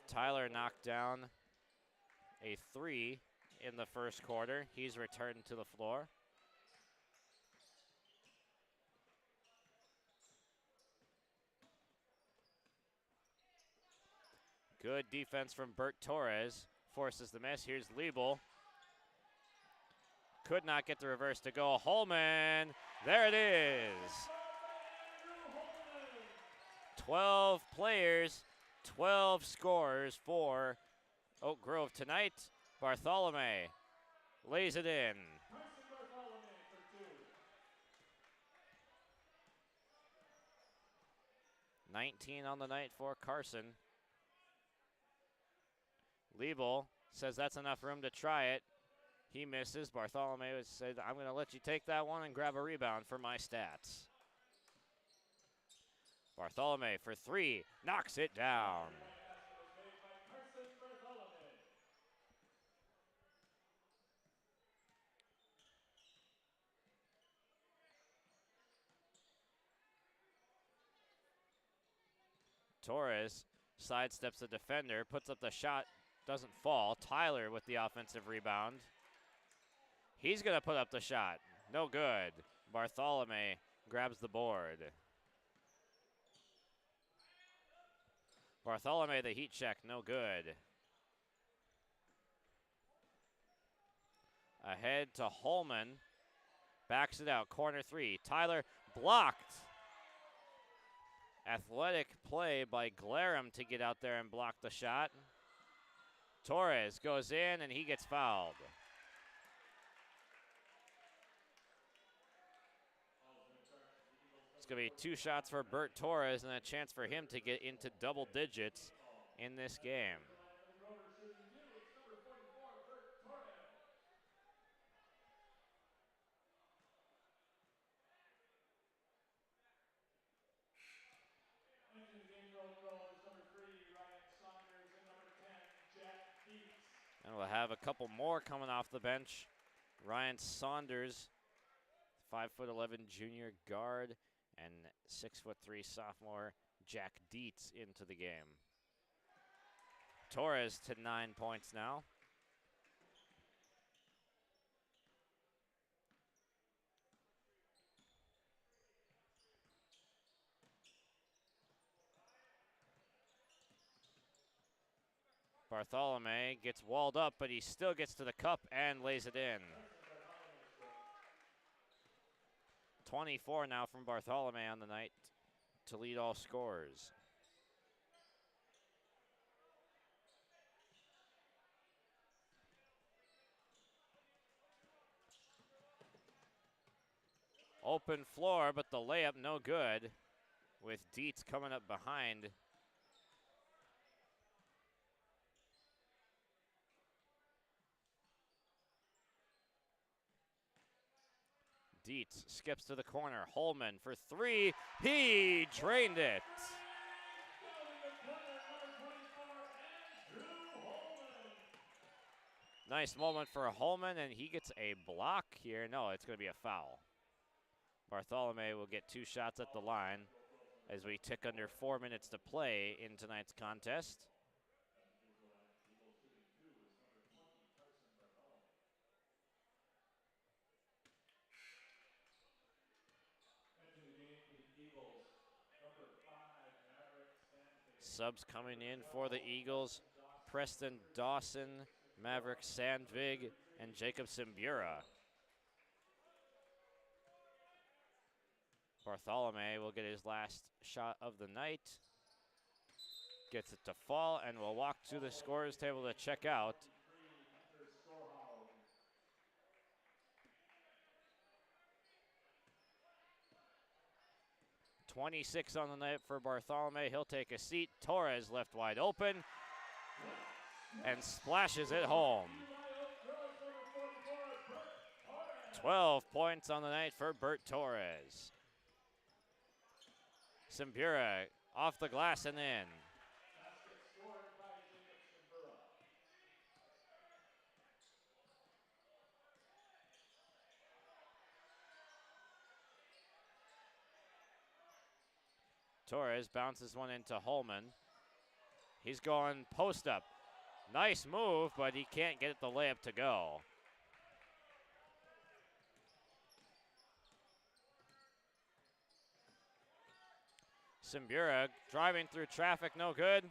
Tyler knocked down a 3 in the first quarter. He's returned to the floor. Good defense from Bert Torres. Forces the miss. Here's Liebel. Could not get the reverse to go. Holman. There it is. 12 players, 12 scores for Oak Grove tonight. Bartholomew lays it in. $19 on the night for Carson. Liebel says that's enough room to try it. He misses. Bartholomew said, I'm going to let you take that one and grab a rebound for my stats. Bartholomew for 3, knocks it down. Torres sidesteps the defender, puts up the shot, doesn't fall. Tyler with the offensive rebound. He's going to put up the shot. No good. Bartholomew grabs the board. Bartholomew, the heat check, no good. Ahead to Holman. Backs it out, corner 3. Tyler blocked. Athletic play by Glarum to get out there and block the shot. Torres goes in and he gets fouled. It's going to be 2 shots for Bert Torres and a chance for him to get into double digits in this game. And we'll have a couple more coming off the bench. Ryan Saunders, 5'11" junior guard, and 6'3" sophomore Jack Dietz into the game. Torres to 9 points now. Bartholomew gets walled up, but he still gets to the cup and lays it in. 24 now from Bartholomew on the night to lead all scorers. Open floor, but the layup no good, with Dietz coming up behind. Dietz skips to the corner. Holman for three. He drained it. Nice moment for Holman, and he gets a block here. No, it's going to be a foul. Bartholomew will get 2 shots at the line as we tick under 4 minutes to play in tonight's contest. Subs coming in for the Eagles: Preston Dawson, Maverick Sandvig, and Jacob Simbura. Bartholomew will get his last shot of the night. Gets it to fall and will walk to the scorer's table to check out. .26 on the night for Bartholomew. He'll take a seat. Torres left wide open and splashes it home. 12 points on the night for Bert Torres. Simbura off the glass and in. Torres bounces one into Holman. He's going post up. Nice move, but he can't get the layup to go. Simbura driving through traffic, no good.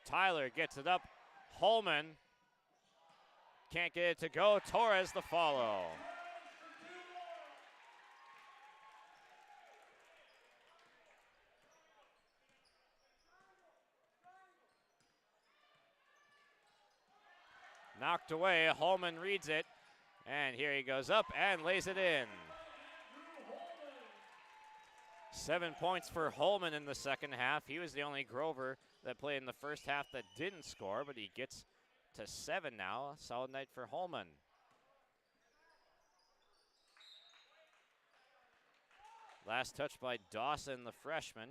Tyler gets it up. Holman can't get it to go. Torres the follow. Knocked away. Holman reads it. And here he goes up and lays it in. 7 points for Holman in the second half. He was the only Grover that played in the first half that didn't score, but he gets to 7 now. Solid night for Holman. Last touch by Dawson, the freshman.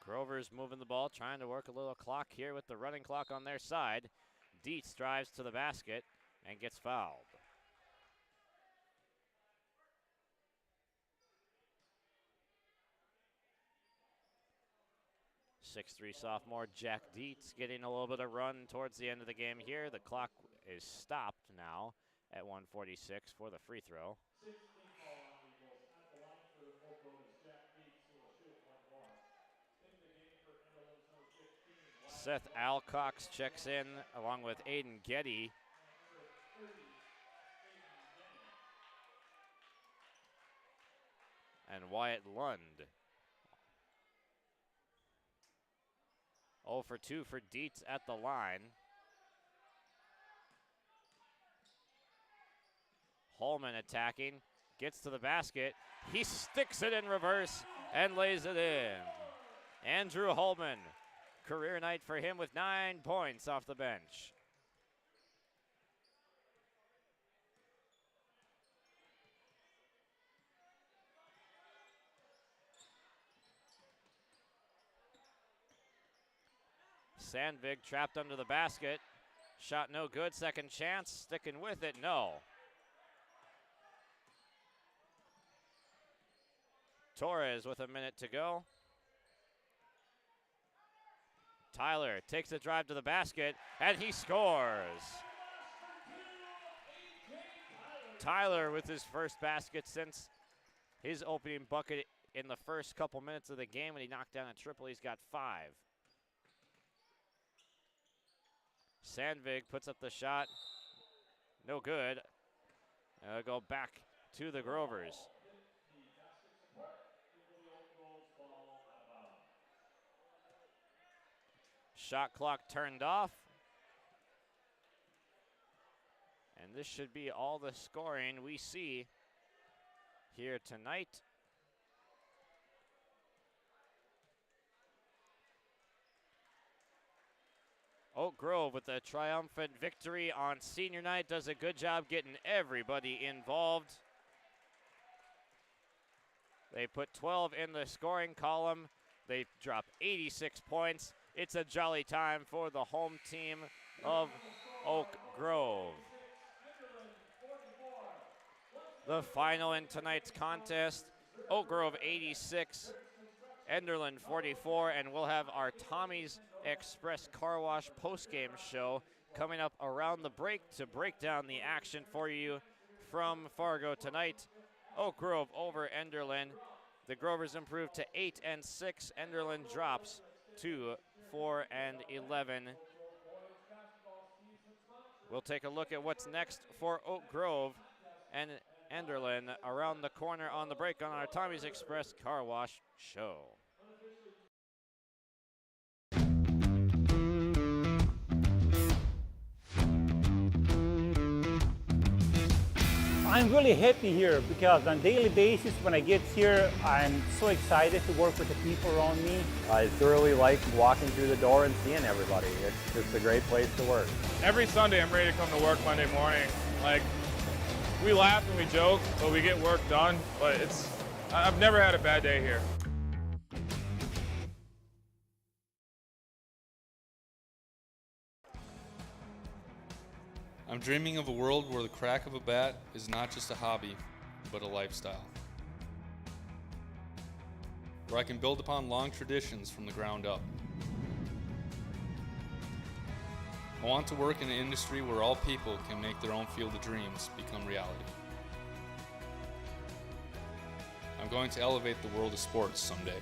Grover's moving the ball, trying to work a little clock here with the running clock on their side. Dietz drives to the basket and gets fouled. .63 sophomore Jack Dietz getting a little bit of run towards the end of the game here. The clock is stopped now at 1:46 for the free throw. Seth Alcox checks in along with Aiden Getty. And Wyatt Lund. 0 for 2 for Dietz at the line. Holman attacking, gets to the basket. He sticks it in reverse and lays it in. Andrew Holman, career night for him with 9 points off the bench. Sandvig trapped under the basket. Shot no good, second chance, sticking with it, no. Torres with a minute to go. Tyler takes a drive to the basket, and he scores. Tyler with his first basket since his opening bucket in the first couple minutes of the game when he knocked down a triple. He's got 5. Sandvig puts up the shot. No good. It'll go back to the Grovers. Shot clock turned off. And this should be all the scoring we see here tonight. Oak Grove with a triumphant victory on senior night does a good job getting everybody involved. They put 12 in the scoring column. They drop 86 points. It's a jolly time for the home team of Oak Grove. The final in tonight's contest, Oak Grove 86, Enderlin 44, and we'll have our Tommy's Express Car Wash postgame show coming up around the break to break down the action for you from Fargo tonight. Oak Grove over Enderlin. The Grovers improve to 8-6. Enderlin drops to 4-11. We'll take a look at what's next for Oak Grove and Enderlin around the corner on the break on our Tommy's Express Car Wash show. I'm really happy here because on a daily basis when I get here, I'm so excited to work with the people around me. I thoroughly like walking through the door and seeing everybody. It's just a great place to work. Every Sunday I'm ready to come to work Monday morning. Like, we laugh and we joke, but we get work done. But I've never had a bad day here. I'm dreaming of a world where the crack of a bat is not just a hobby, but a lifestyle. Where I can build upon long traditions from the ground up. I want to work in an industry where all people can make their own field of dreams become reality. I'm going to elevate the world of sports someday.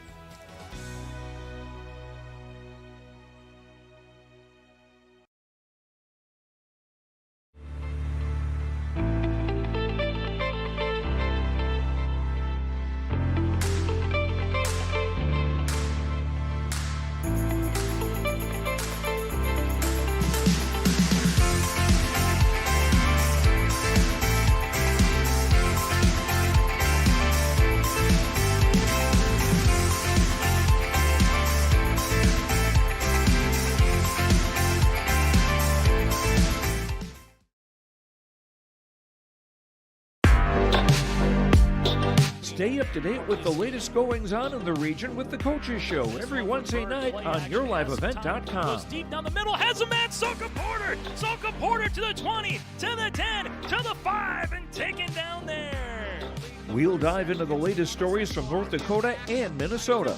Stay up to date with the latest goings-on in the region with the Coaches Show every Wednesday night on YourLiveEvent.com. Goes deep down the middle, has a man, Soka Porter! Soka Porter to the 20, to the 10, to the 5, and taken down there. We'll dive into the latest stories from North Dakota and Minnesota.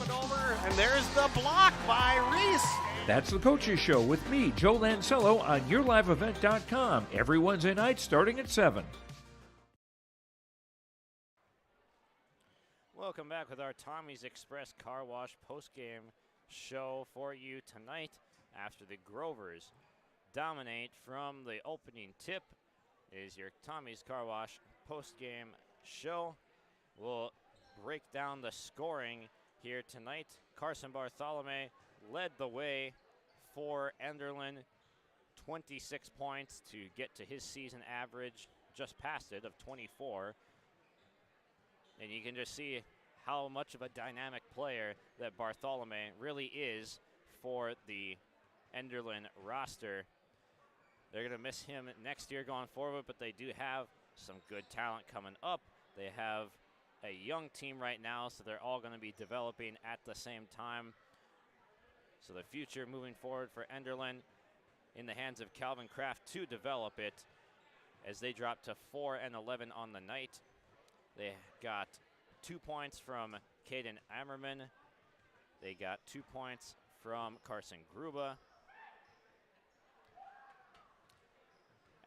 And there's the block by Reese. That's the Coaches Show with me, Joe Lancello, on YourLiveEvent.com every Wednesday night starting at 7. Welcome back with our Tommy's Express Car Wash postgame show for you tonight after the Grovers dominate from the opening tip. Is your Tommy's Car Wash postgame show. We'll break down the scoring here tonight. Carson Bartholomew led the way for Enderlin, 26 points to get to his season average, just past it, of 24. And you can just see how much of a dynamic player that Bartholomew really is for the Enderlin roster. They're going to miss him next year going forward, but they do have some good talent coming up. They have a young team right now, so they're all going to be developing at the same time. So the future moving forward for Enderlin in the hands of Calvin Kraft to develop it as they drop to 4-11 on the night. They got 2 points from Caden Ammerman. They got 2 points from Carson Gruba.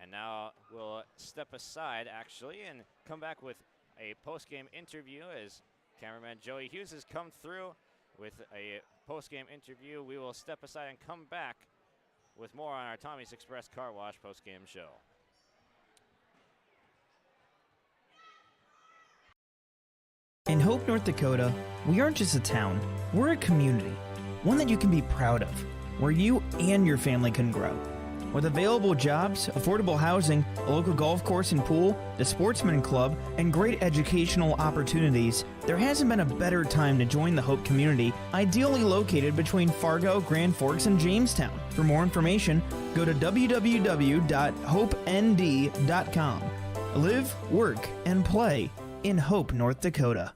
And now we'll step aside, actually, and come back with a post-game interview as cameraman Joey Hughes has come through with a post-game interview. We will step aside and come back with more on our Tommy's Express Car Wash post-game show. In Hope, North Dakota, we aren't just a town, we're a community, one that you can be proud of, where you and your family can grow. With available jobs, affordable housing, a local golf course and pool, the Sportsman Club, and great educational opportunities, there hasn't been a better time to join the Hope community, ideally located between Fargo, Grand Forks, and Jamestown. For more information, go to www.hopend.com. Live, work, and play in Hope, North Dakota.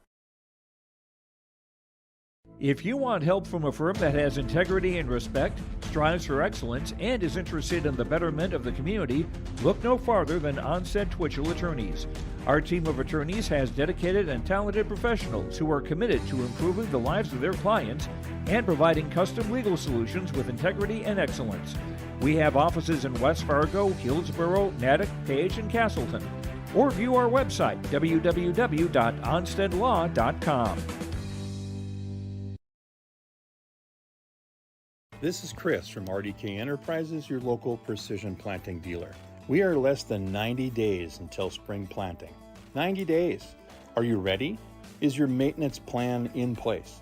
If you want help from a firm that has integrity and respect, strives for excellence, and is interested in the betterment of the community, look no farther than Onset Twitchell Attorneys. Our team of attorneys has dedicated and talented professionals who are committed to improving the lives of their clients and providing custom legal solutions with integrity and excellence. We have offices in West Fargo, Hillsborough, Natick, Page, and Castleton. Or view our website, www.onstedlaw.com. This is Chris from RDK Enterprises, your local precision planting dealer. We are less than 90 days until spring planting. 90 days. Are you ready? Is your maintenance plan in place?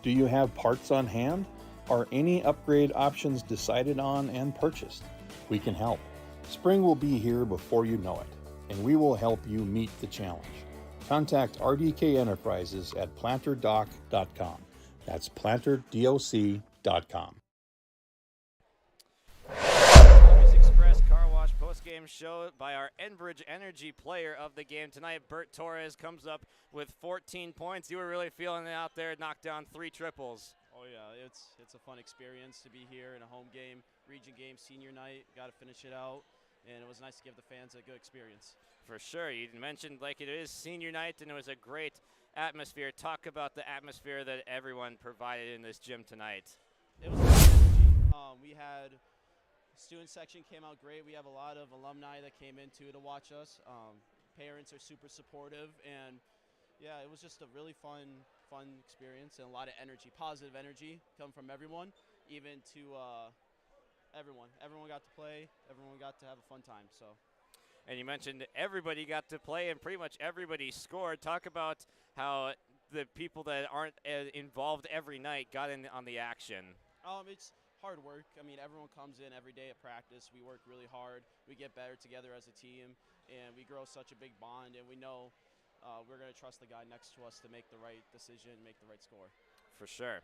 Do you have parts on hand? Are any upgrade options decided on and purchased? We can help. Spring will be here before you know it, and we will help you meet the challenge. Contact RDK Enterprises at planterdoc.com. That's planterdoc.com. Express Car Wash post-game show by our Enbridge Energy player of the game tonight. Bert Torres comes up with 14 points. You were really feeling it out there, knocked down 3 triples. Oh yeah, it's a fun experience to be here in a home game, region game, senior night. Got to finish it out, and it was nice to give the fans a good experience. For sure. You mentioned like it is senior night, and it was a great atmosphere. Talk about the atmosphere that everyone provided in this gym tonight. It was a lot of energy. We had student section came out great. We have a lot of alumni that came in too to watch us. Parents are super supportive, and yeah, it was just a really fun experience and a lot of energy, positive energy come from everyone, even to everyone. Everyone got to play. Everyone got to have a fun time. So. And you mentioned everybody got to play, and pretty much everybody scored. Talk about how the people that aren't involved every night got in on the action. It's hard work. I mean, everyone comes in every day at practice. We work really hard. We get better together as a team, and we grow such a big bond, and we know we're going to trust the guy next to us to make the right decision, make the right score. For sure.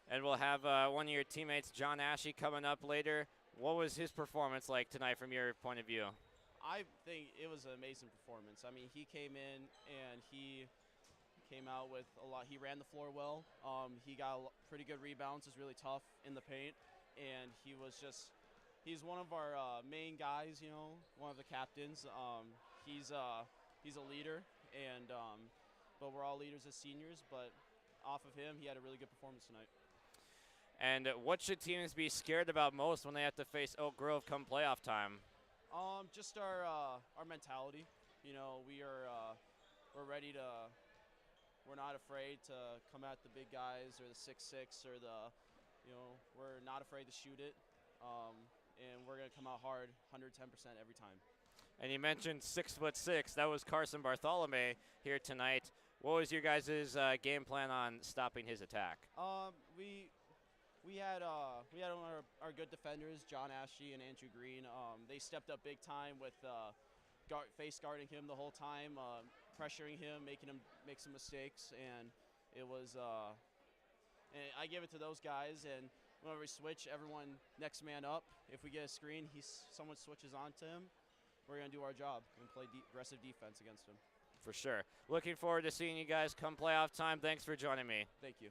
And we'll have one of your teammates, John Ashe, coming up later. What was his performance like tonight from your point of view? I think it was an amazing performance. I mean, he came in and he came out with a lot. He ran the floor well. He got pretty good rebounds. Was really tough in the paint, and he's one of our main guys. You know, one of the captains. He's a leader, and but we're all leaders as seniors. But off of him, he had a really good performance tonight. And what should teams be scared about most when they have to face Oak Grove come playoff time? Just our mentality. You know, we're ready to. We're not afraid to come at the big guys or the 6'6" or we're not afraid to shoot it. And we're gonna come out hard, 110% every time. And you mentioned 6'6". That was Carson Bartholomew here tonight. What was your guys' game plan on stopping his attack? We had our good defenders, John Ashe and Andrew Green. They stepped up big time with face guarding him the whole time, pressuring him, making him make some mistakes, and it was. And I give it to those guys, and whenever we switch, everyone next man up. If we get a screen, someone switches onto him. We're gonna do our job and play aggressive defense against him. For sure. Looking forward to seeing you guys come playoff time. Thanks for joining me. Thank you.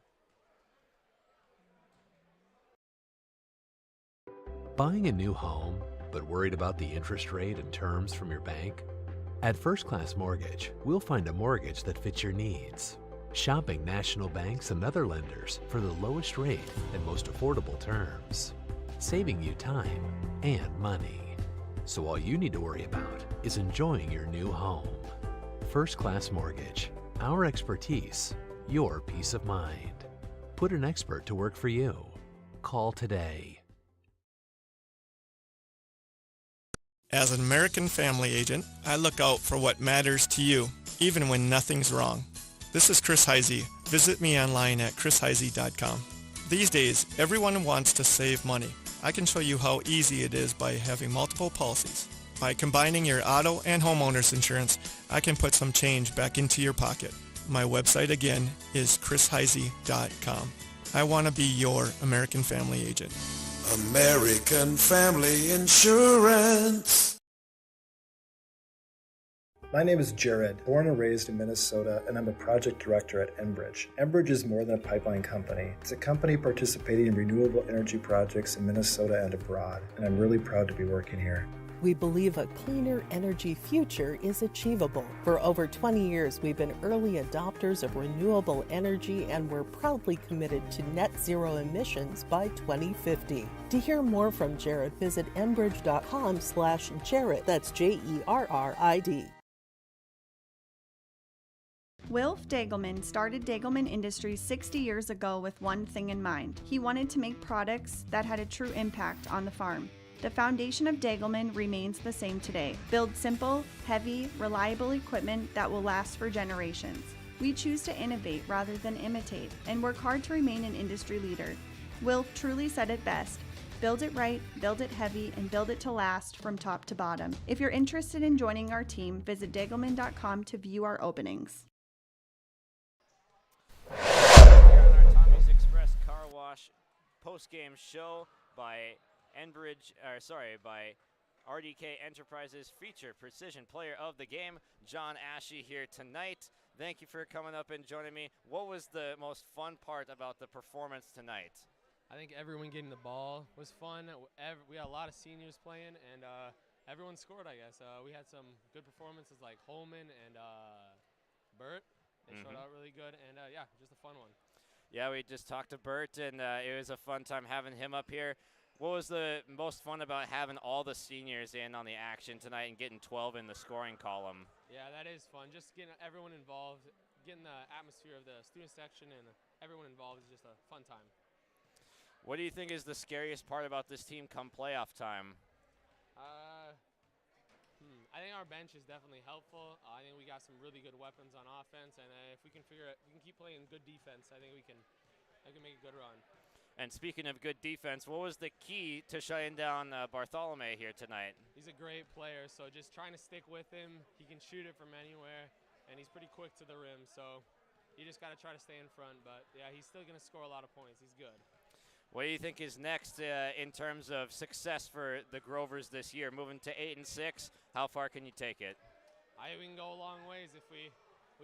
Buying a new home, but worried about the interest rate and terms from your bank? At First Class Mortgage, we'll find a mortgage that fits your needs. shopping national banks and other lenders for the lowest rate and most affordable terms, saving you time and money. So all you need to worry about is enjoying your new home. First Class Mortgage. Our expertise, your peace of mind. Put an expert to work for you. Call today. As an American Family Agent, I look out for what matters to you, even when nothing's wrong. This is Chris Heisey. Visit me online at chrisheisey.com. These days, everyone wants to save money. I can show you how easy it is by having multiple policies. By combining your auto and homeowner's insurance, I can put some change back into your pocket. My website again is chrisheisey.com. I want to be your American Family Agent. American Family Insurance. My name is Jared, born and raised in Minnesota, and I'm a project director at Enbridge. Enbridge is more than a pipeline company. It's a company participating in renewable energy projects in Minnesota and abroad, and I'm really proud to be working here. We believe a cleaner energy future is achievable. For over 20 years, we've been early adopters of renewable energy, and we're proudly committed to net zero emissions by 2050. To hear more from Jared, visit enbridge.com/Jared. That's Jerrid. Wilf Dagelman started Dagelman Industries 60 years ago with one thing in mind. He wanted to make products that had a true impact on the farm. The foundation of Dagelman remains the same today. Build simple, heavy, reliable equipment that will last for generations. We choose to innovate rather than imitate and work hard to remain an industry leader. Wilf truly said it best. Build it right, build it heavy, and build it to last from top to bottom. If you're interested in joining our team, visit dagelman.com to view our openings. Here on our Tommy's Express Car Wash post-game show by RDK Enterprises feature precision player of the game, John Ashe, here tonight. Thank you for coming up and joining me. What was the most fun part about the performance tonight? I think everyone getting the ball was fun. We had a lot of seniors playing, and everyone scored, I guess. We had some good performances like Holman and Burt. They showed out really good, and yeah, just a fun one. Yeah, we just talked to Burt, and it was a fun time having him up here. What was the most fun about having all the seniors in on the action tonight and getting 12 in the scoring column? Yeah, that is fun. Just getting everyone involved, getting the atmosphere of the student section and everyone involved is just a fun time. What do you think is the scariest part about this team come playoff time? I think our bench is definitely helpful. I think we got some really good weapons on offense, and if we can keep playing good defense, I think we can make a good run. And speaking of good defense, what was the key to shutting down Bartholomew here tonight? He's a great player, so just trying to stick with him. He can shoot it from anywhere, and he's pretty quick to the rim, so you just got to try to stay in front. But yeah, he's still going to score a lot of points. He's good. What do you think is next in terms of success for the Grovers this year? Moving to 8-6, how far can you take it? I think we can go a long ways if we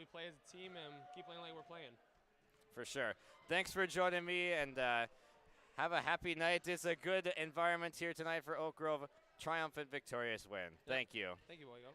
play as a team and keep playing like we're playing. For sure. Thanks for joining me, and have a happy night. It's a good environment here tonight for Oak Grove. Triumphant, victorious win. Yep. Thank you. Thank you, Boyko.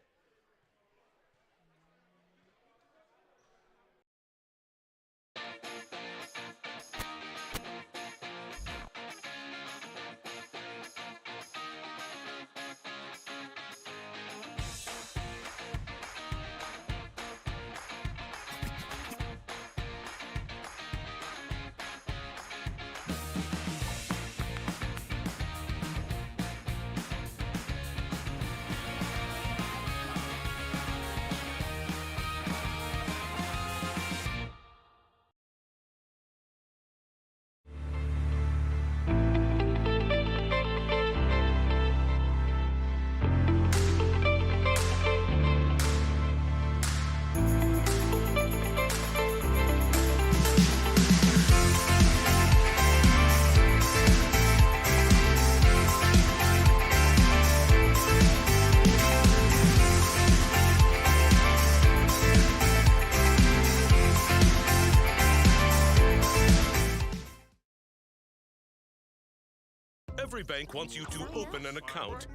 Every bank wants you to open an account.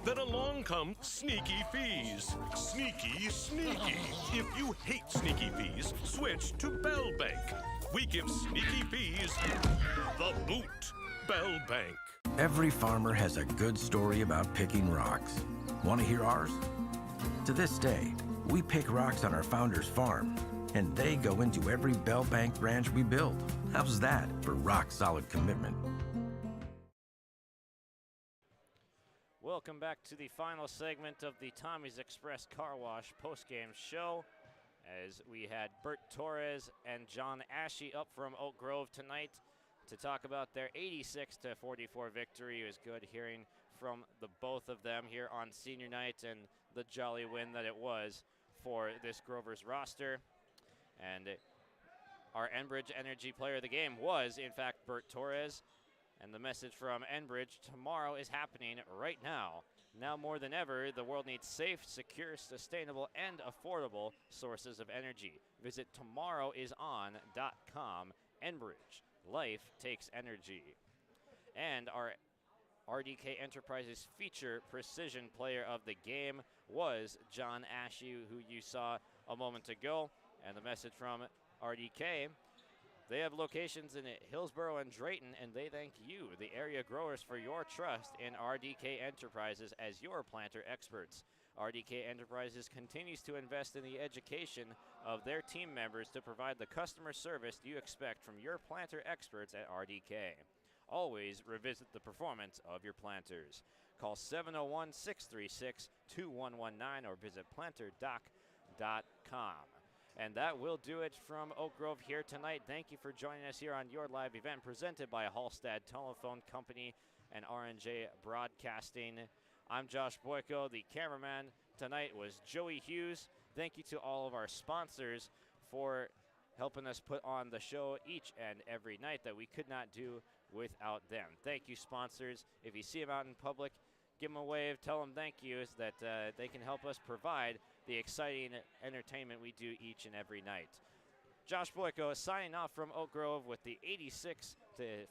Then along come sneaky fees. Sneaky, sneaky. If you hate sneaky fees, switch to Bell Bank. We give sneaky fees the boot. Bell Bank. Every farmer has a good story about picking rocks. Want to hear ours? To this day, we pick rocks on our founder's farm, and they go into every Bell Bank branch we build. How's that for rock-solid commitment? Welcome back to the final segment of the Tommy's Express Car Wash postgame show, as we had Bert Torres and John Ashe up from Oak Grove tonight to talk about their 86-44 victory. It was good hearing from the both of them here on senior night and the jolly win that it was for this Grover's roster. And our Enbridge Energy Player of the Game was, in fact, Bert Torres. And the message from Enbridge: tomorrow is happening right now. Now more than ever, the world needs safe, secure, sustainable, and affordable sources of energy. Visit tomorrowison.com. Enbridge. Life takes energy. And our RDK Enterprises feature precision player of the game was John Ashe, who you saw a moment ago. And the message from RDK: they have locations in Hillsborough and Drayton, and they thank you, the area growers, for your trust in RDK Enterprises as your planter experts. RDK Enterprises continues to invest in the education of their team members to provide the customer service you expect from your planter experts at RDK. Always revisit the performance of your planters. Call 701-636-2119 or visit planterdoc.com. And that will do it from Oak Grove here tonight. Thank you for joining us here on your live event presented by Hallstad Telephone Company and R&J Broadcasting. I'm Josh Boyko. The cameraman tonight was Joey Hughes. Thank you to all of our sponsors for helping us put on the show each and every night that we could not do without them. Thank you, sponsors. If you see them out in public, give them a wave, tell them thank you, so that they can help us provide the exciting entertainment we do each and every night. Josh Boyko signing off from Oak Grove with the